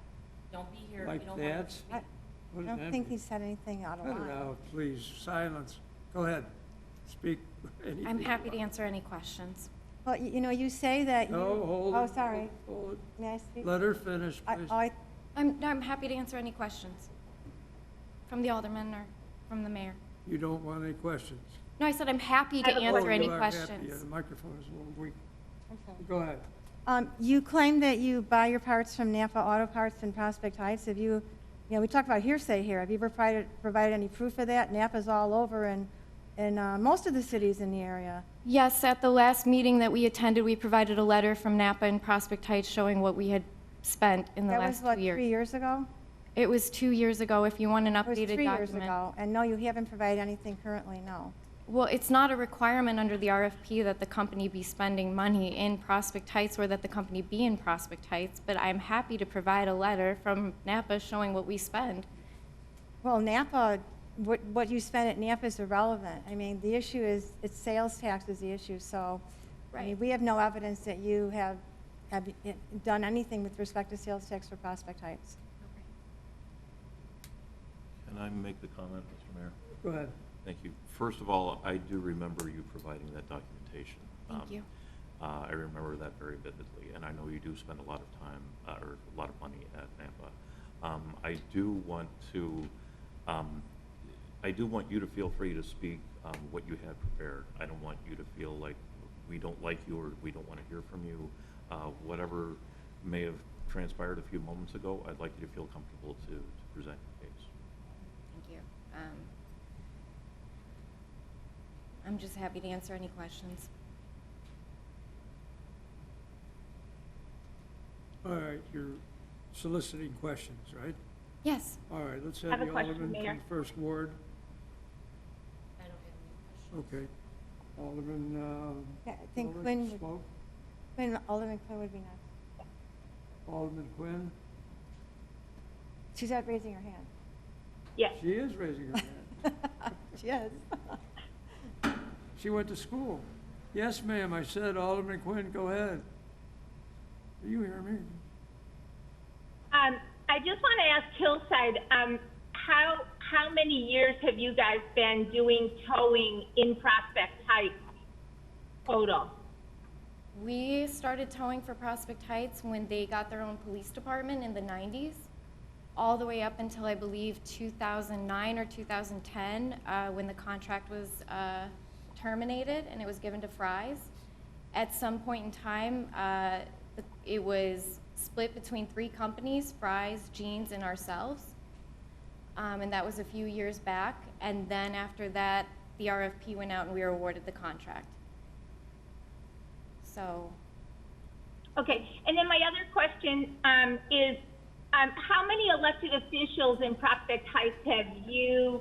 Don't be here if Like you don't want her that? to speak. I What I does don't that think mean? he said anything out of Cut it line. out, please. Silence. Go ahead. Speak. anything I'm happy to you want. answer any questions. Well, you say that you. No, hold it. Oh, sorry. Hold it. May I speak? Let her finish, please. I'm happy to answer any questions from the alderman or from the mayor. You don't want any questions? No, I said I'm happy to Oh, answer any you are happy. Yeah, questions. the microphone is a little weak. I'm sorry. Go ahead. You claim that you buy your parts from Napa Auto Parts in Prospect Heights. Have you, we talk about hearsay here. Have you ever provided any proof of that? Napa's all over in most of the cities in the area. Yes, at the last meeting that we attended, we provided a letter from Napa and Prospect Heights showing what we had spent in the That last was, what, 2 years. 3 years ago? It was 2 years ago, if you want an It was updated 3 years document. ago. And no, you haven't provided anything currently, no. Well, it's not a requirement under the RFP that the company be spending money in Prospect Heights or that the company be in Prospect Heights, but I'm happy to provide a letter from Napa showing what we spend. Well, Napa, what you spend at Napa is irrelevant. I mean, the issue is, it's sales tax is the issue, so, I mean, we have no evidence that you have done anything with respect to sales tax for Prospect Heights. Can I make the comment, Mr. Mayor? Go ahead. Thank you. First of all, I do remember you providing that documentation. Thank you. I remember that very vividly, and I know you do spend a lot of time, or a lot of money at Napa. I do want you to feel free to speak what you had prepared. I don't want you to feel like we don't like you or we don't want to hear from you. Whatever may have transpired a few moments ago, I'd like you to feel comfortable to present your case. Thank you. I'm just happy to answer any questions. All right, you're soliciting questions, right? Yes. All right, let's I have have a the question, Alderman Mayor. from First Ward. I don't have any questions. Okay. Alderman, Yeah, I think Ulrich Quinn spoke. Alderman Quinn would be next. Alderman Quinn. She's not raising her hand. Yes. She is raising her hand. She is. She went to school. Yes, ma'am, I said, Alderman Quinn, go ahead. Do you hear me? I just want to ask Hillside, how many years have you guys been doing towing in Prospect Heights total? We started towing for Prospect Heights when they got their own police department in the 90s, all the way up until, I believe, 2009 or 2010, when the contract was terminated and it was given to Fry's. At some point in time, it was split between 3 companies, Fry's, Jean's, and ourselves. And that was a few years back. And then after that, the RFP went out and we were awarded the contract. So, Okay, and then my other question is, how many elected officials in Prospect Heights have you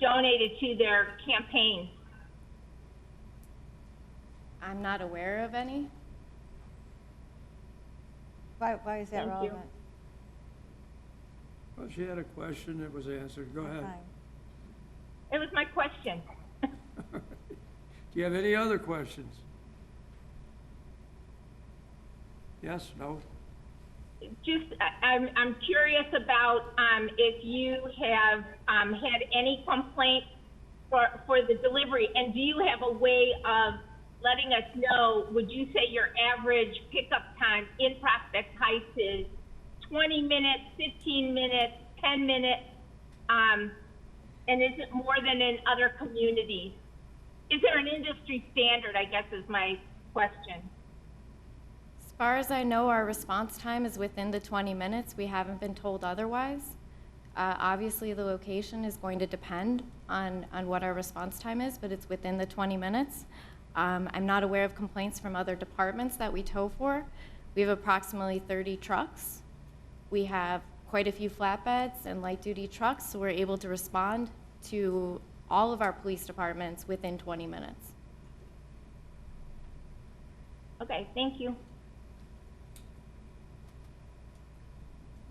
donated to their campaign? I'm not aware of any. Why is that Thank you. relevant? Well, she had a question that was answered. Go ahead. Fine. It was my question. Do you have any other questions? Yes, no? Just, I'm curious about if you have had any complaints for the delivery, and do you have a way of letting us know, would you say your average pickup time in Prospect Heights is 20 minutes, 15 minutes, 10 minutes? And is it more than in other communities? Is there an industry standard, I guess is my question. As far as I know, our response time is within the 20 minutes. We haven't been told otherwise. Obviously, the location is going to depend on what our response time is, but it's within the 20 minutes. I'm not aware of complaints from other departments that we tow for. We have approximately 30 trucks. We have quite a few flatbeds and light-duty trucks, so we're able to respond to all of our police departments within 20 minutes. Okay, thank you.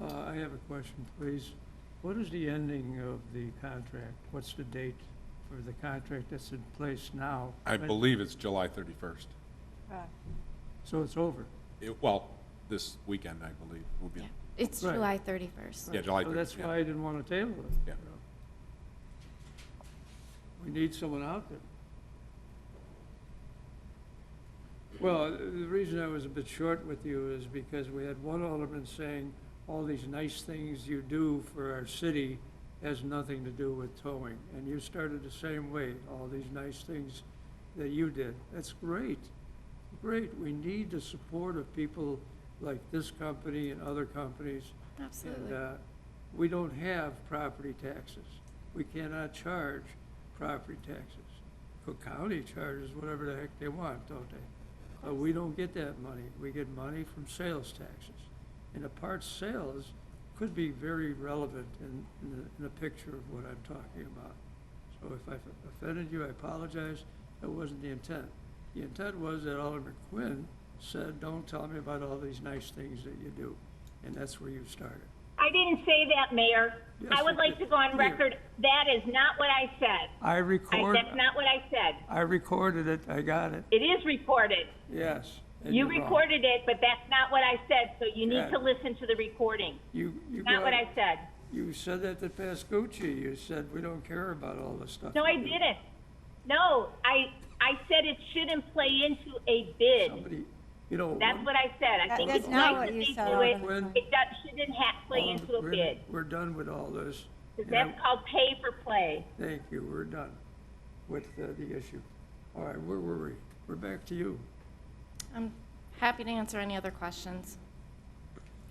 I have a question, please. What is the ending of the contract? What's the date for the contract that's in place now? I believe it's July 31st. So it's over? Well, this weekend, I believe, will be. Yeah. It's Right. July 31st. Yeah, July 31st. So that's why I didn't want to table it. Yeah. We need someone out there. Well, the reason I was a bit short with you is because we had one alderman saying all these nice things you do for our city has nothing to do with towing. And you started the same way, all these nice things that you did. That's great. Great. We need the support of people like this company and other companies. Absolutely. And we don't have property taxes. We cannot charge property taxes. Cook County charges whatever the heck they want, don't they? We don't get that money. We get money from sales taxes. And the parts sales could be very relevant in the picture of what I'm talking about. So if I offended you, I apologize. That wasn't the intent. The intent was that Alderman Quinn said, don't tell me about all these nice things that you do. And that's where you started. I didn't say that, Mayor. Yes, I would you like did. to go on Here. record. That is not what I said. That's not what I said. I recorded it. I got it. It is recorded. Yes. and You you're wrong. recorded it, but that's not what I said, so you need Yeah. to listen to the recording. You Not go- what I said. You said that to Pascucci. You said, we don't care about all this stuff. No, I you do." didn't. No, I said it shouldn't play into a bid. Somebody, you know. That's what I said. I think That's it's not nice what that you they said, do it. Alderman. Shouldn't play into a bid. We're done with all this. 'Cause And that's called pay for play. Thank you. We're done with the issue. All right, where were we? We're back to you. I'm happy to answer any other questions.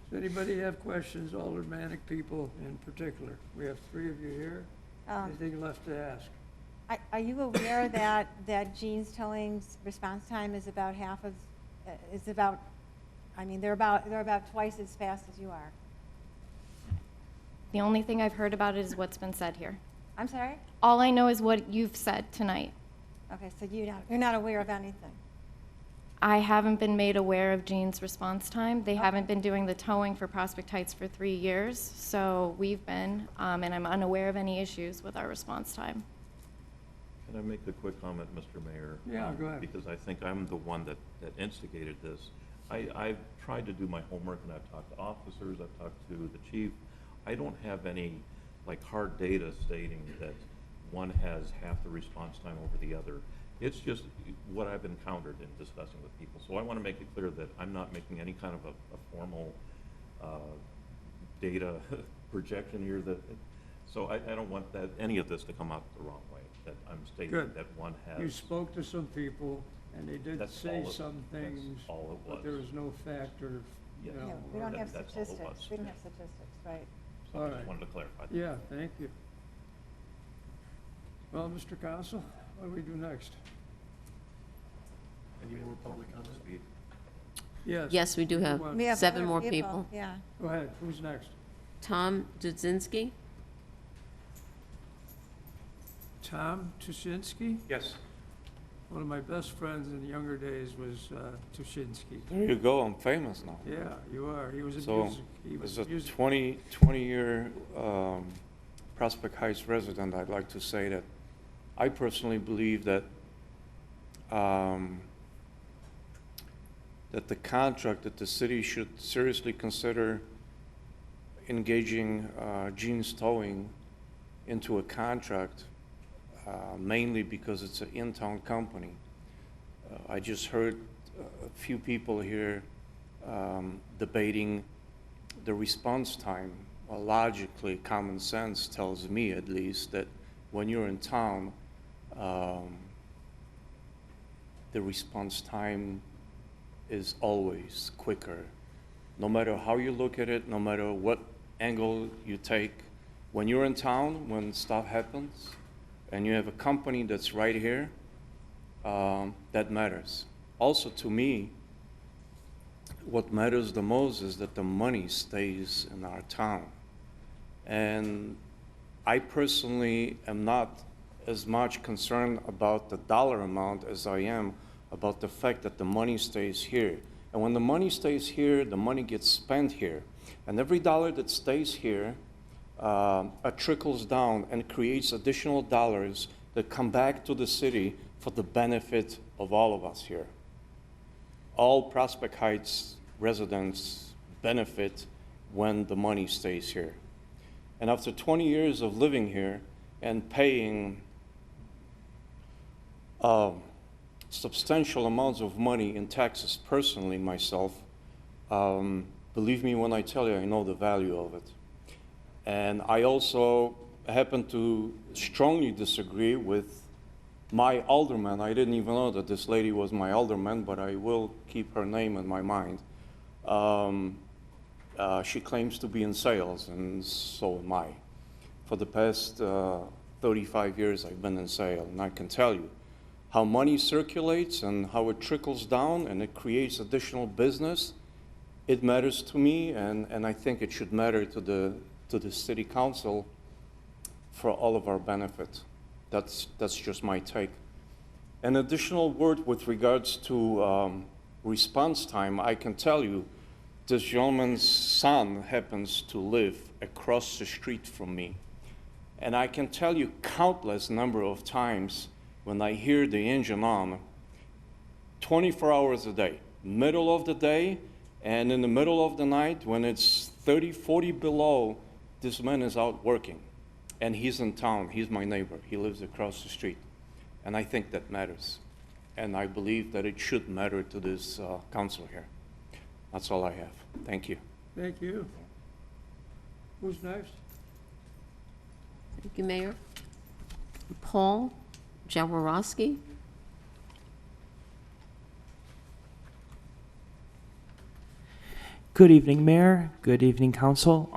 Does anybody have questions, aldermanic people in particular? We have 3 of you here. Anything left to ask? Are you aware that Gene's Towing's response time is about half of, they're about twice as fast as you are? The only thing I've heard about it is what's been said here. I'm sorry? All I know is what you've said tonight. Okay, so you're not aware of anything? I haven't been made aware of Gene's response time. They haven't been doing the towing for Prospect Heights for 3 years, so we've been, and I'm unaware of any issues with our response time. Can I make a quick comment, Mr. Mayor? Yeah, go ahead. Because I think I'm the one that instigated this. I've tried to do my homework, and I've talked to officers, I've talked to the chief. I don't have any, hard data stating that one has half the response time over the other. It's just what I've encountered in discussing with people. So I want to make it clear that I'm not making any kind of a formal data projection here so I don't want any of this to come out the wrong way, that I'm stating Good. that one has. You spoke to some people, and they did That's say all it- some things, that's all it but was. there was no factor, Yeah. you know. Yeah, we don't have That's all it statistics. was. We don't have statistics, right? So All I just right. wanted to clarify that. Yeah, thank you. Well, Mr. Council, what do we do next? Any more public comment? Yes. Yes, we do have We have 7 other more people. Yeah. Go ahead, who's next? Tom Dudzinski? Tom Tuschinski? Yes. One of my best friends in the younger days was Tuschinski. There you go, I'm famous now. Yeah, you are. He was a So, music. He was as a music. 20-year Prospect Heights resident, I'd like to say that I personally believe that that the contract that the city should seriously consider engaging Gene's Towing into a contract, mainly because it's an in-town company. I just heard a few people here debating the response time. Well, logically, common sense tells me at least that when you're in town, the response time is always quicker. No matter how you look at it, no matter what angle you take, when you're in town, when stuff happens, and you have a company that's right here, that matters. Also, to me, what matters the most is that the money stays in our town. And I personally am not as much concerned about the dollar amount as I am about the fact that the money stays here. And when the money stays here, the money gets spent here. And every dollar that stays here trickles down and creates additional dollars that come back to the city for the benefit of all of us here. All Prospect Heights residents benefit when the money stays here. And after 20 years of living here and paying substantial amounts of money in taxes personally myself, believe me when I tell you, I know the value of it. And I also happen to strongly disagree with my alderman. I didn't even know that this lady was my alderman, but I will keep her name in my mind. She claims to be in sales, and so am I. For the past 35 years, I've been in sales, and I can tell you how money circulates and how it trickles down and it creates additional business. It matters to me, and I think it should matter to the city council for all of our benefit. That's just my take. An additional word with regards to response time, I can tell you this gentleman's son happens to live across the street from me. And I can tell you countless number of times when I hear the engine on, 24 hours a day, middle of the day, and in the middle of the night when it's 30, 40 below, this man is out working. And he's in town, he's my neighbor, he lives across the street. And I think that matters. And I believe that it should matter to this council here. That's all I have. Thank you. Thank you. Who's next? Thank you, Mayor. Paul Jaworowski. Good evening, Mayor. Good evening, Council.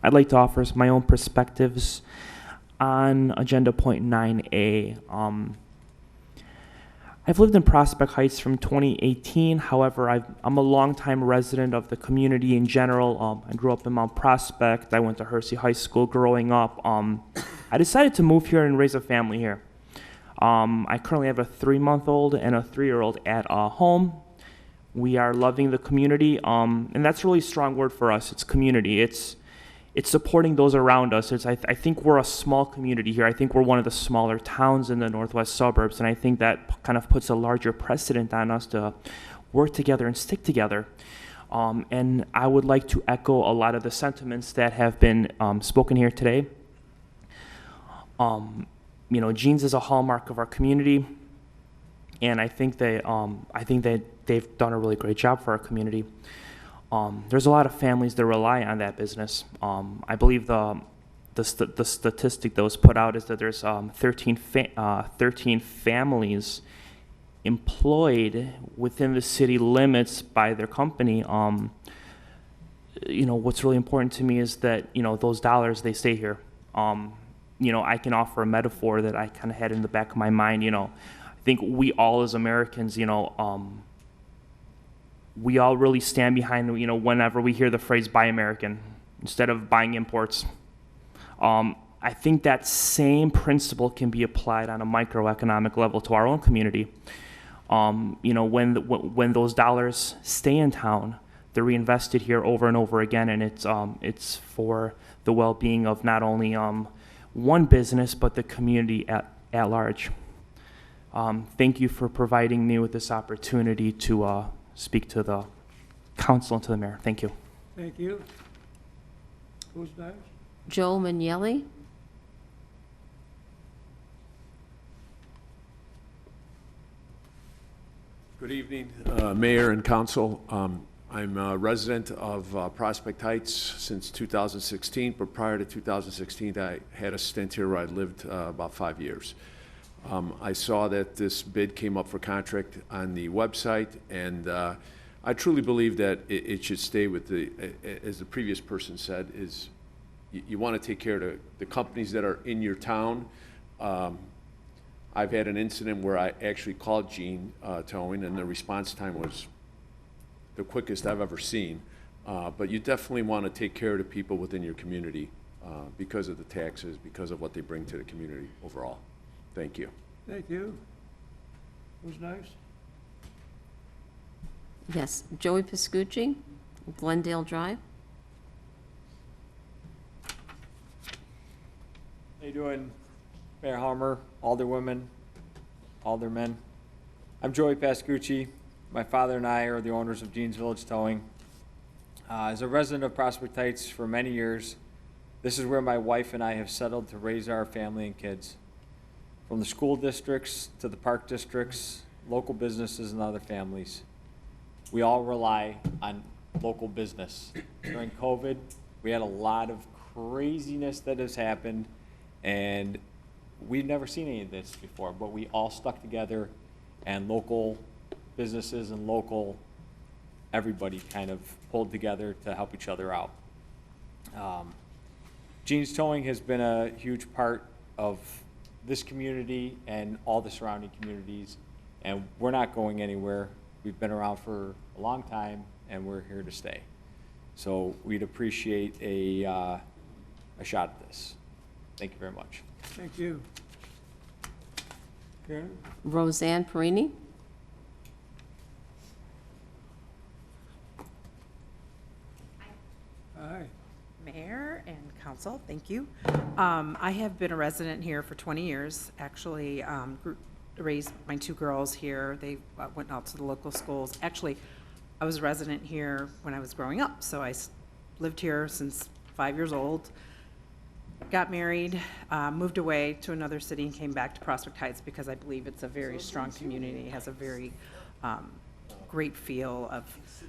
I'd like to offer my own perspectives on Agenda Point 9A. I've lived in Prospect Heights from 2018. However, I'm a longtime resident of the community in general. I grew up in Mount Prospect. I went to Hersey High School growing up. I decided to move here and raise a family here. I currently have a 3-month-old and a 3-year-old at home. We are loving the community, and that's a really strong word for us. It's community. It's supporting those around us. I think we're a small community here. I think we're one of the smaller towns in the northwest suburbs, and I think that kind of puts a larger precedent on us to work together and stick together. And I would like to echo a lot of the sentiments that have been spoken here today. You know, Gene's is a hallmark of our community, and I think that they've done a really great job for our community. There's a lot of families that rely on that business. I believe the statistic that was put out is that there's 13 families employed within the city limits by their company. You know, what's really important to me is that, you know, those dollars, they stay here. You know, I can offer a metaphor that I kind of had in the back of my mind. You know, I think we all as Americans, you know, we all really stand behind, you know, whenever we hear the phrase buy American instead of buying imports. I think that same principle can be applied on a microeconomic level to our own community. You know, when those dollars stay in town, they're reinvested here over and over again, and it's for the well-being of not only one business, but the community at large. Thank you for providing me with this opportunity to speak to the council and to the mayor. Thank you. Thank you. Who's next? Joe Manielli. Good evening, Mayor and Council. I'm a resident of Prospect Heights since 2016, but prior to 2016, I had a stint here where I lived about 5 years. I saw that this bid came up for contract on the website, and I truly believe that it should stay with the, as the previous person said, is you want to take care of the companies that are in your town. I've had an incident where I actually called Gene Towing, and the response time was the quickest I've ever seen. But you definitely want to take care of the people within your community because of the taxes, because of what they bring to the community overall. Thank you. Thank you. Who's next? Yes, Joey Piscucci, Glendale Drive. How you doing, Mayor Harmer, Alderwomen, Aldermen? I'm Joey Pascucci. My father and I are the owners of Jean's Village Towing. As a resident of Prospect Heights for many years, this is where my wife and I have settled to raise our family and kids. From the school districts to the park districts, local businesses and other families. We all rely on local business. During COVID, we had a lot of craziness that has happened, and we've never seen any of this before, but we all stuck together, and local businesses and local, everybody kind of pulled together to help each other out. Jean's Towing has been a huge part of this community and all the surrounding communities, and we're not going anywhere. We've been around for a long time, and we're here to stay. So we'd appreciate a shot at this. Thank you very much. Thank you. Karen? Roseanne Perini. Hi. Mayor and council, thank you. I have been a resident here for 20 years. Actually, raised my two girls here. They went out to the local schools. Actually, I was a resident here when I was growing up, so I lived here since 5 years old. Got married, moved away to another city, and came back to Prospect Heights because I believe it's a very strong community. It has a very great feel of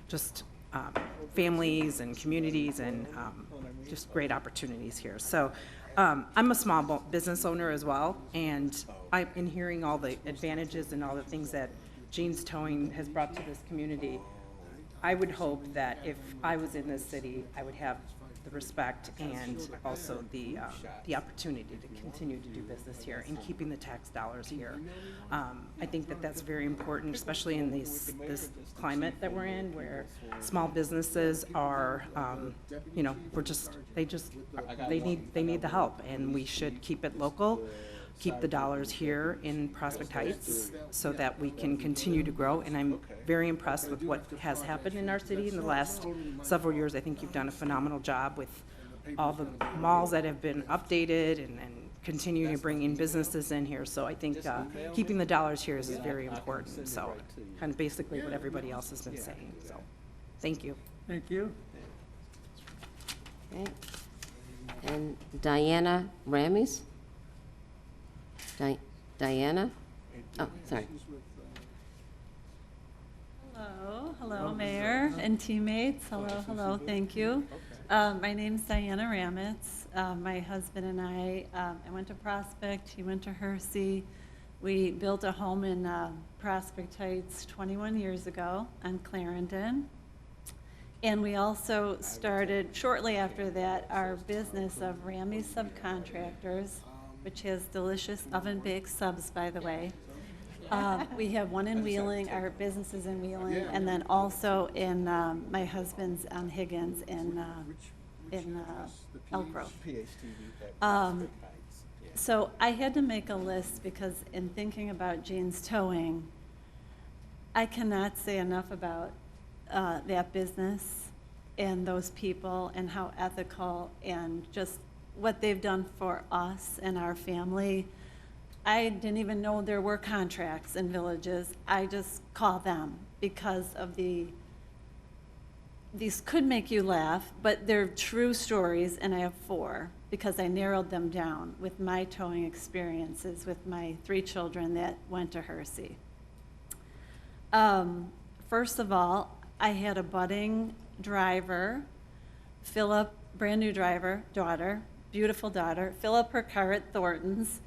just families and communities and just great opportunities here. So I'm a small business owner as well, and I've been hearing all the advantages and all the things that Jean's Towing has brought to this community. I would hope that if I was in this city, I would have the respect and also the opportunity to continue to do business here and keeping the tax dollars here. I think that that's very important, especially in this climate that we're in, where small businesses are, you know, they need the help, and we should keep it local, keep the dollars here in Prospect Heights so that we can continue to grow. And I'm very impressed with what has happened in our city in the last several years. I think you've done a phenomenal job with all the malls that have been updated and continuing to bring in businesses in here. So I think keeping the dollars here is very important. So kind of basically what everybody else has been saying. So thank you. Thank you. Okay. And Diana Ramis? Diana? Oh, sorry. Hello, Mayor and teammates. Hello, thank you. My name's Diana Ramitz. My husband and I went to Prospect, he went to Hersey. We built a home in Prospect Heights 21 years ago on Clarendon. And we also started, shortly after that, our business of Rammy Subcontractors, which has delicious oven-baked subs, by the way. We have one in Wheeling, our business is in Wheeling, and then also in my husband's on Higgins in Elk Grove. So I had to make a list because in thinking about Jean's Towing, I cannot say enough about that business and those people and how ethical and just what they've done for us and our family. I didn't even know there were contracts in villages. I just call them because of these could make you laugh, but they're true stories, and I have 4 because I narrowed them down with my towing experiences with my 3 children that went to Hersey. First of all, I had a budding driver, fill up, brand new driver, daughter, beautiful daughter, fill up her car at Thornton's,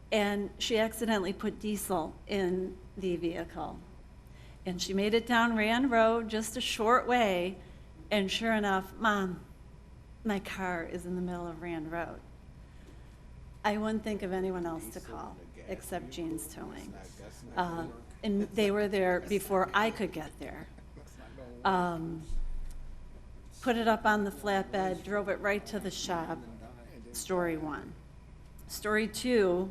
and she accidentally put diesel in the vehicle. And she made it down Rand Road just a short way, and sure enough, Mom, my car is in the middle of Rand Road. I wouldn't think of anyone else to call except Jean's Towing. And they were there before I could get there. Put it up on the flatbed, drove it right to the shop. Story 1. Story 2,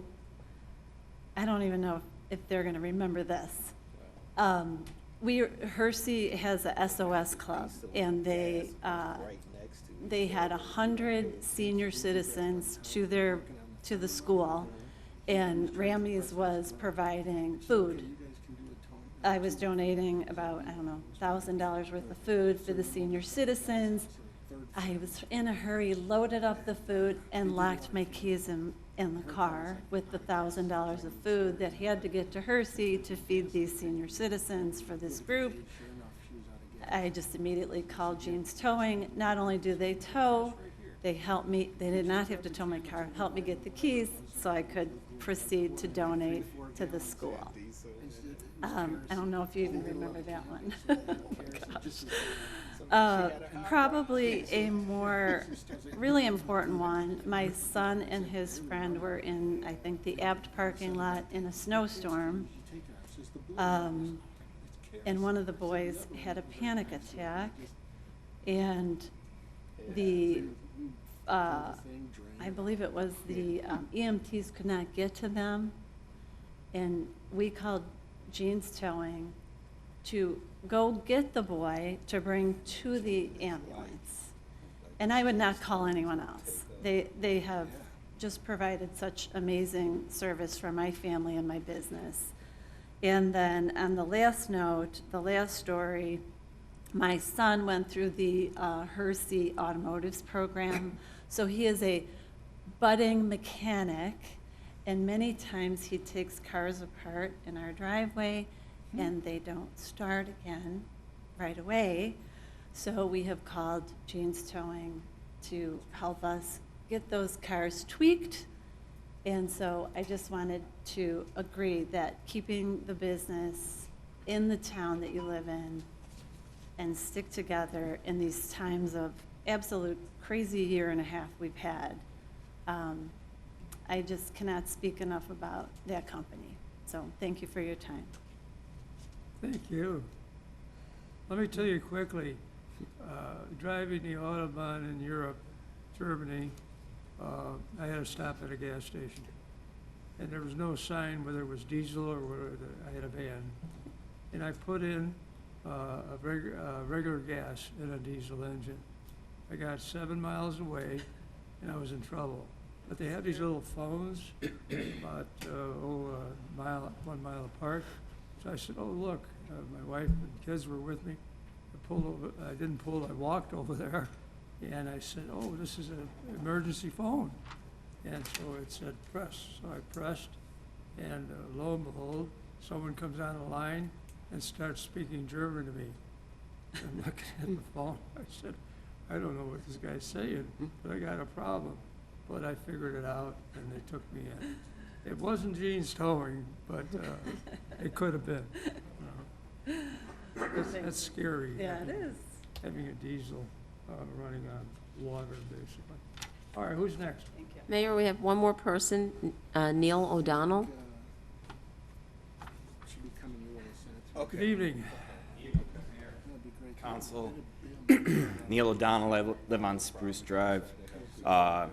I don't even know if they're going to remember this. Hersey has a SOS club, and they had 100 senior citizens to the school, and Ramey's was providing food. I was donating about, I don't know, $1,000 worth of food for the senior citizens. I was in a hurry, loaded up the food, and locked my keys in the car with the $1,000 of food that had to get to Hersey to feed these senior citizens for this group. I just immediately called Jean's Towing. Not only do they tow, they helped me, they did not have to tow my car, helped me get the keys so I could proceed to donate to the school. I don't know if you even remember that one. Oh, probably a more really important one. My son and his friend were in, I think, the Abt parking lot in a snowstorm. And one of the boys had a panic attack, and I believe it was the EMTs could not get to them, and we called Jean's Towing to go get the boy to bring to the ambulance. And I would not call anyone else. They have just provided such amazing service for my family and my business. And then on the last note, the last story, my son went through the Hersey Automotives program. So he is a budding mechanic, and many times he takes cars apart in our driveway and they don't start again right away. So we have called Jean's Towing to help us get those cars tweaked. And so I just wanted to agree that keeping the business in the town that you live in and stick together in these times of absolute crazy year and a half we've had, I just cannot speak enough about that company. So thank you for your time. Thank you. Let me tell you quickly, driving the Autobahn in Europe, Germany, I had to stop at a gas station. And there was no sign whether it was diesel or whether I had a van. And I put in regular gas in a diesel engine. I got 7 miles away, and I was in trouble. But they have these little phones about 1 mile apart. So I said, oh, look, my wife and kids were with me. I pulled over, I didn't pull, I walked over there. And I said, oh, this is an emergency phone. And so it said press. So I pressed, and lo and behold, someone comes on the line and starts speaking German to me. I'm looking at the phone. I said, I don't know what this guy's saying, but I got a problem. But I figured it out, and they took me in. It wasn't Jean's Towing, but it could have been. That's scary. Yeah, it is. Having a diesel running on water, basically. All right, who's next? Thank you. Mayor, we have one more person, Neil O'Donnell. Good evening. Council. Neil O'Donnell, I live on Spruce Drive. A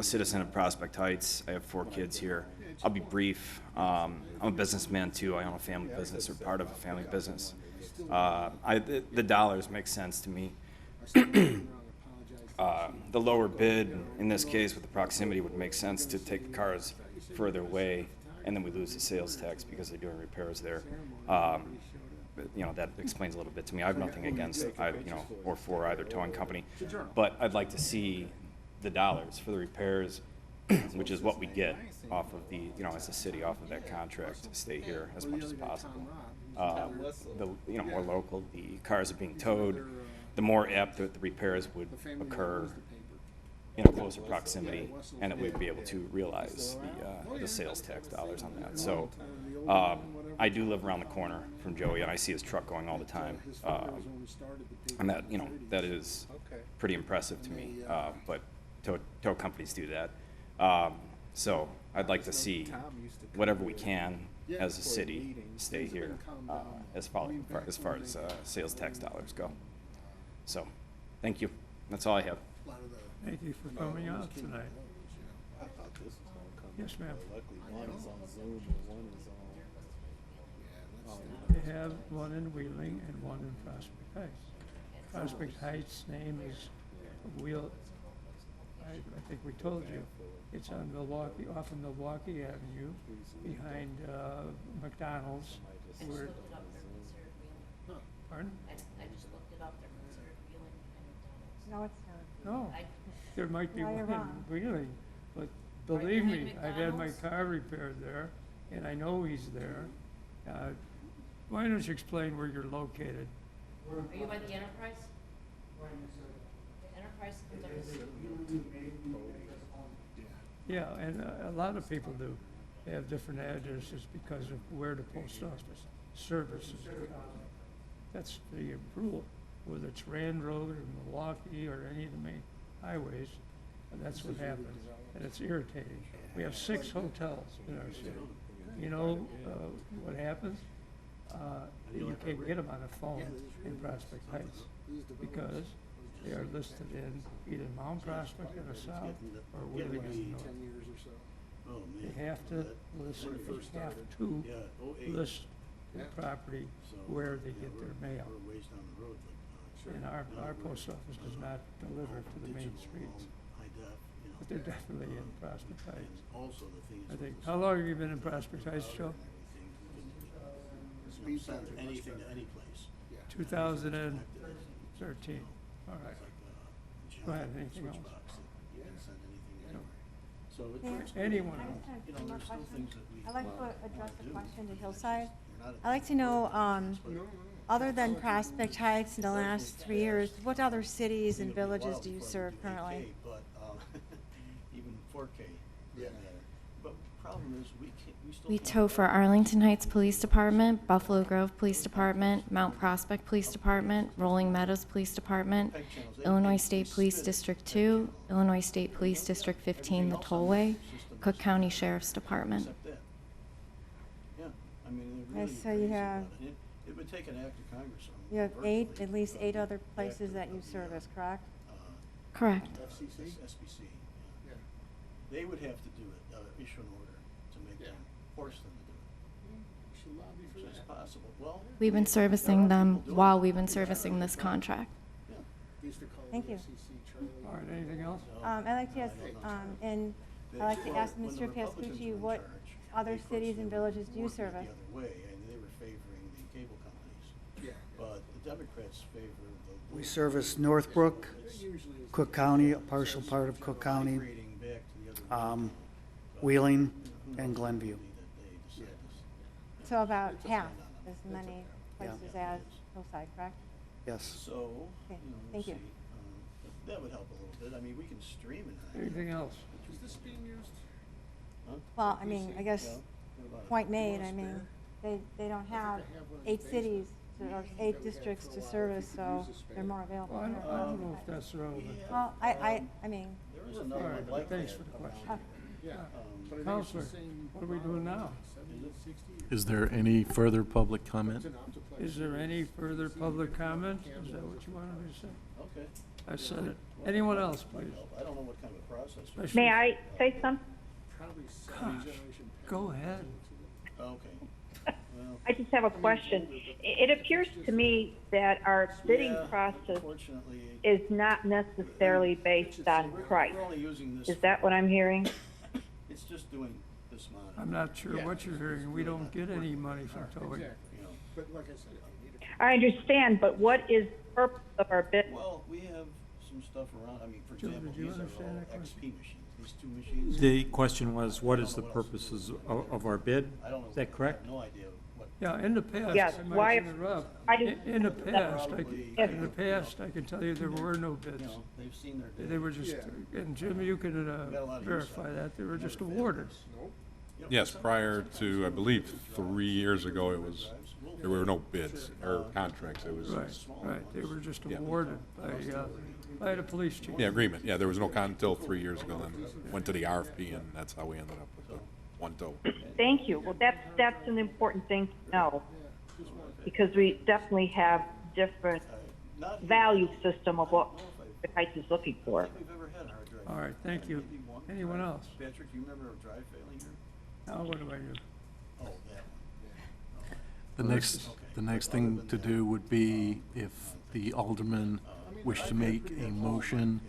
citizen of Prospect Heights. I have 4 kids here. I'll be brief. I'm a businessman too. I own a family business, or part of a family business. The dollars make sense to me. The lower bid, in this case with the proximity, would make sense to take the cars further away, and then we lose the sales tax because they're doing repairs there. But, you know, that explains a little bit to me. I have nothing against, or for either towing company, but I'd like to see the dollars for the repairs, which is what we get off of the, you know, as a city, off of that contract, to stay here as much as possible. More local, the cars are being towed, the more apt that the repairs would occur in a closer proximity, and that we'd be able to realize the sales tax dollars on that. So I do live around the corner from Joey, and I see his truck going all the time. And that, you know, that is pretty impressive to me. But tow companies do that. So I'd like to see whatever we can as a city stay here as far as sales tax dollars go. So, thank you. That's all I have. Thank you for coming out tonight. Yes, ma'am. They have one in Wheeling and one in Prospect Heights. Prospect Heights' name is I think we told you. It's on Milwaukee, off of Milwaukee Avenue, behind McDonald's. Where, pardon? I just looked it up. They're considered Wheeling and No, it's not. No, there might be No, one you're wrong. in Wheeling, but believe me, I've had my car repaired there, and I know he's there. Why don't you explain where you're located? Are you by the Enterprise? The Enterprise comes up as Yeah, and a lot of people do have different addresses because of where the post office services are. That's the rule, whether it's Rand Road or Milwaukee or any of the main highways, that's what happens, and it's irritating. We have 6 hotels in our city. You know what happens? You can't get them on a phone in Prospect Heights because they are listed in either Mount Prospect in the south or Wheeling in the north. They have to list the property where they get their mail. And our post office does not deliver to the main streets. But they're definitely in Prospect Heights. I think, how long have you been in Prospect Heights, Joe? Anything to any place. 2013. All right. Go ahead, anything else? So Anyone I else? just have You know, one more there's still question. things that we I'd like to address the do. question to Hillside. You're not I'd like to know, other than Prospect Heights in the last 3 years, what other cities and villages do you serve currently? But even 4K, doesn't matter. But problem is, we can't, we still. We can't- tow for Arlington Heights Police Department, Buffalo Grove Police Department, Mount Prospect Police Department, Rolling Meadows Police Department, Illinois State Police District 2, Illinois State Police District 15, the Tollway, Cook County Sheriff's Department. Except that. Yeah, I mean, Okay, they're really so you crazy have- about it. It would take an act of Congress on. You have virtually at least 8 other back places to that you the, service, correct? Correct. SBC, yeah. They would have to do it, issue an order to make them, force them to do it. So it's possible. Well. We've been servicing them while we've been servicing this contract. Thank you. All right, anything else? I'd like to ask, and I'd like to ask Mr. Pascucci, what other cities and villages do you service? The other way, and they were favoring the cable companies. But the Democrats favor the. We service Northbrook, Cook County, a partial part of Cook County, Wheeling, and Glenview. So about half as many places as Hillside, correct? Yes. So, Okay, you know, we'll thank you. see. That would help a little bit. I mean, we can stream it. Anything else? Is this being used? Huh? Well, I mean, I guess, Yeah. What about it? point made, I mean, they don't have 8 cities or 8 districts to service, so they're more available. Well, I here. don't know if that's relevant. Well, I mean, There is All another right, one like that. thanks for the question. Yeah. Counselor, what are we doing now? Is there any further public comment? Is there any further public comment? Is that what you wanted me to say? Okay. I said it. Anyone else, please? I don't know what kind of process. Especially- May I say something? Gosh, go ahead. Okay. Well, I just have a question. It appears to me that our bidding yeah, process unfortunately, is not necessarily based on price. we're only using this. Is that what I'm hearing? It's just doing this monitor. I'm not sure Yeah, what you're it's hearing. We really don't not get any working. money from towing. You know. But like I said, I understand, but what is the purpose of our bid? Well, we have some stuff around, I mean, for Joe, example, did you these are understand all that XP machines, these two machines. The question was, what I is don't the know what else purposes to do. of our bid? I don't know. Is that correct? I have no idea what. Yeah, in the past, Yes, I why- might interrupt. I didn't- In the past, Probably- in the past, I can tell you there were no You bids. know, they've seen their day. They were just, and Jim, you can got a lot of use verify out of that, they were Never just failed awarded. us. You know, Yes, some- prior to, I believe, 3 years ago, there were no bids or contracts. It was, Right, they were just Yeah. awarded by the police chief. yeah, agreement. Yeah, there was no until 3 years ago, then went to the RFP, and that's how we ended up with the one tow. Thank you. Well, that's an important thing to know, because we definitely have different value system of what the Heights is looking for. I don't think we've ever had a hard drive. All right, thank you. Maybe one Anyone drive. else? Patrick, do you remember a drive failing here? Now, what do I do? Oh, that one. The next thing to do would be if the aldermen wish to make a motion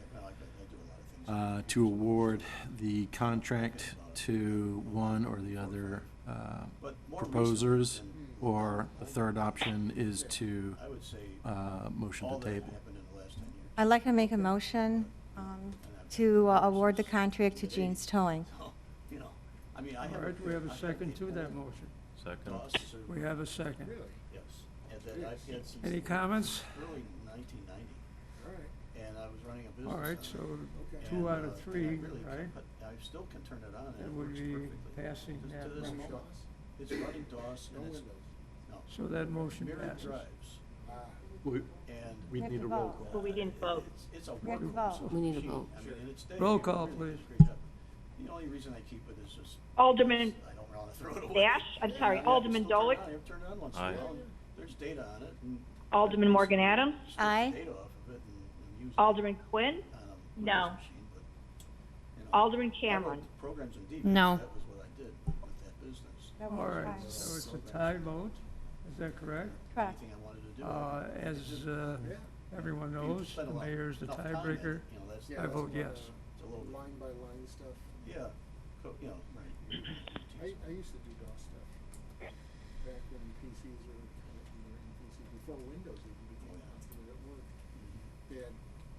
to award the contract to one or the other proposers, or the third option is to I would say motion all to that table. happened in the last 10 years. I'd like to make a motion to award the contract to Jean's Towing. You know, I mean, I All have. right, we have a second to that motion. Second. We have a second. Yes, and that I've had since. Any comments? Early 1990. And I was running a business. All right, on so it. 2 And, out of and 3, I really- right? But I still can turn it on and That it would works be perfectly. passing To that this motion. moment. It's running DOS and it's, no. So that motion Myriad passes. drives. And. We need a roll call. But we didn't vote. It's a We have to workable vote. We need a machine. vote. I mean, and it's day. Roll It call, really please. does a great job. The only reason I keep it is just. Alderman I don't want to throw it away. Dash, I'm sorry, Yeah, Alderman still turn it Dolick, on. I have to turn it on once in a Aye. while. There's data on it and. Alderman Morgan Adams, still Aye. Data off of it and use it Alderman Quinn, on a No. Windows machine, but, you know, Alderman I Cameron. wrote programs in DBS. No. That was what I did with that business. All right, so it's a tie vote, is that correct? Correct. Anything I wanted to do. As everyone You knows, spend a the lot- mayor's the enough time in it, tiebreaker. you know, that's- I vote yes. It's a little bit. Line by line stuff. Yeah, you know, right. I used to do DOS stuff back when PCs were, PCs, before Windows even became popular at work. They had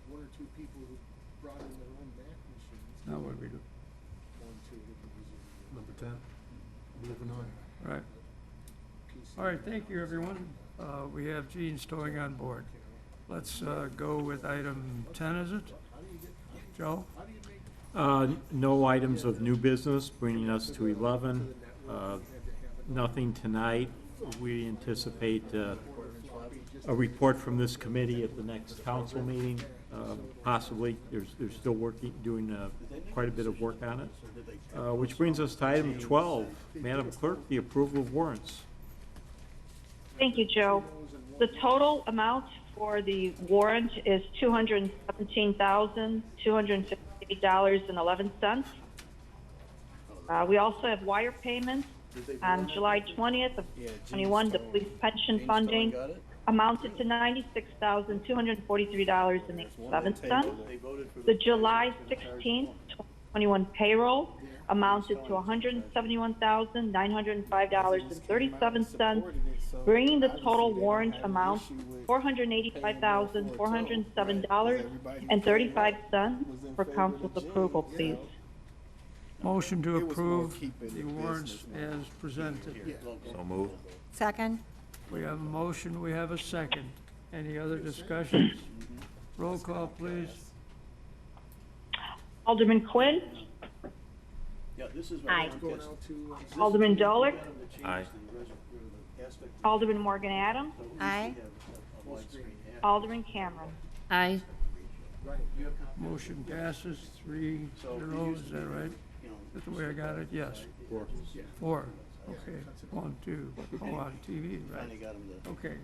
one or two people who brought in their own Mac machines. Now what do we do? One, two, they could use it. Number 10, moving on. All right, PC. all right, thank you, everyone. We have Jean's Towing on board. Let's go with item 10, is it? Joe? No items of new business, bringing us to 11. Nothing tonight. We anticipate a report from this committee at the next council meeting, possibly. They're still working, doing quite a bit of work on it. Which brings us to item 12. Madam Clerk, the approval of warrants. Thank you, Joe. The total amount for the warrant is $217,258.11. We also have wire payments on July 20th of 21. The police pension funding amounted to $96,243.87. The July 16th, 2021 payroll amounted to $171,905.37, bringing the total warrant amount $485,407.35 for council's approval, please. Motion to approve the warrants as presented. So moved. Second? We have a motion, we have a second. Any other discussions? Roll call, please. Alderman Quinn, Yeah, this is. Aye. Going out to, Alderman Dolick, Aye. Alderman Morgan Adams, Aye. Alderman Cameron. Aye. Motion passes 3-0, is that right? Is that the way I got it? Yes. 4. Okay, 1, 2, oh, on TV, Finally right? got him to. Okay,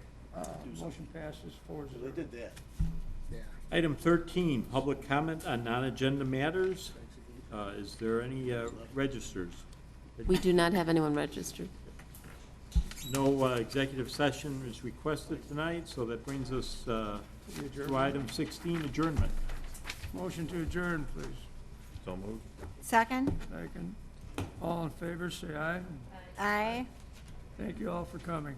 motion passes 4-0. So they did that. Item 13, public comment on non-agenda matters. Is there any registers? We do not have anyone registered. No executive session is requested tonight, so that brings us to item 16, adjournment. Motion to adjourn, please. So moved. Second? Second. All in favor, say aye. Aye. Thank you all for coming.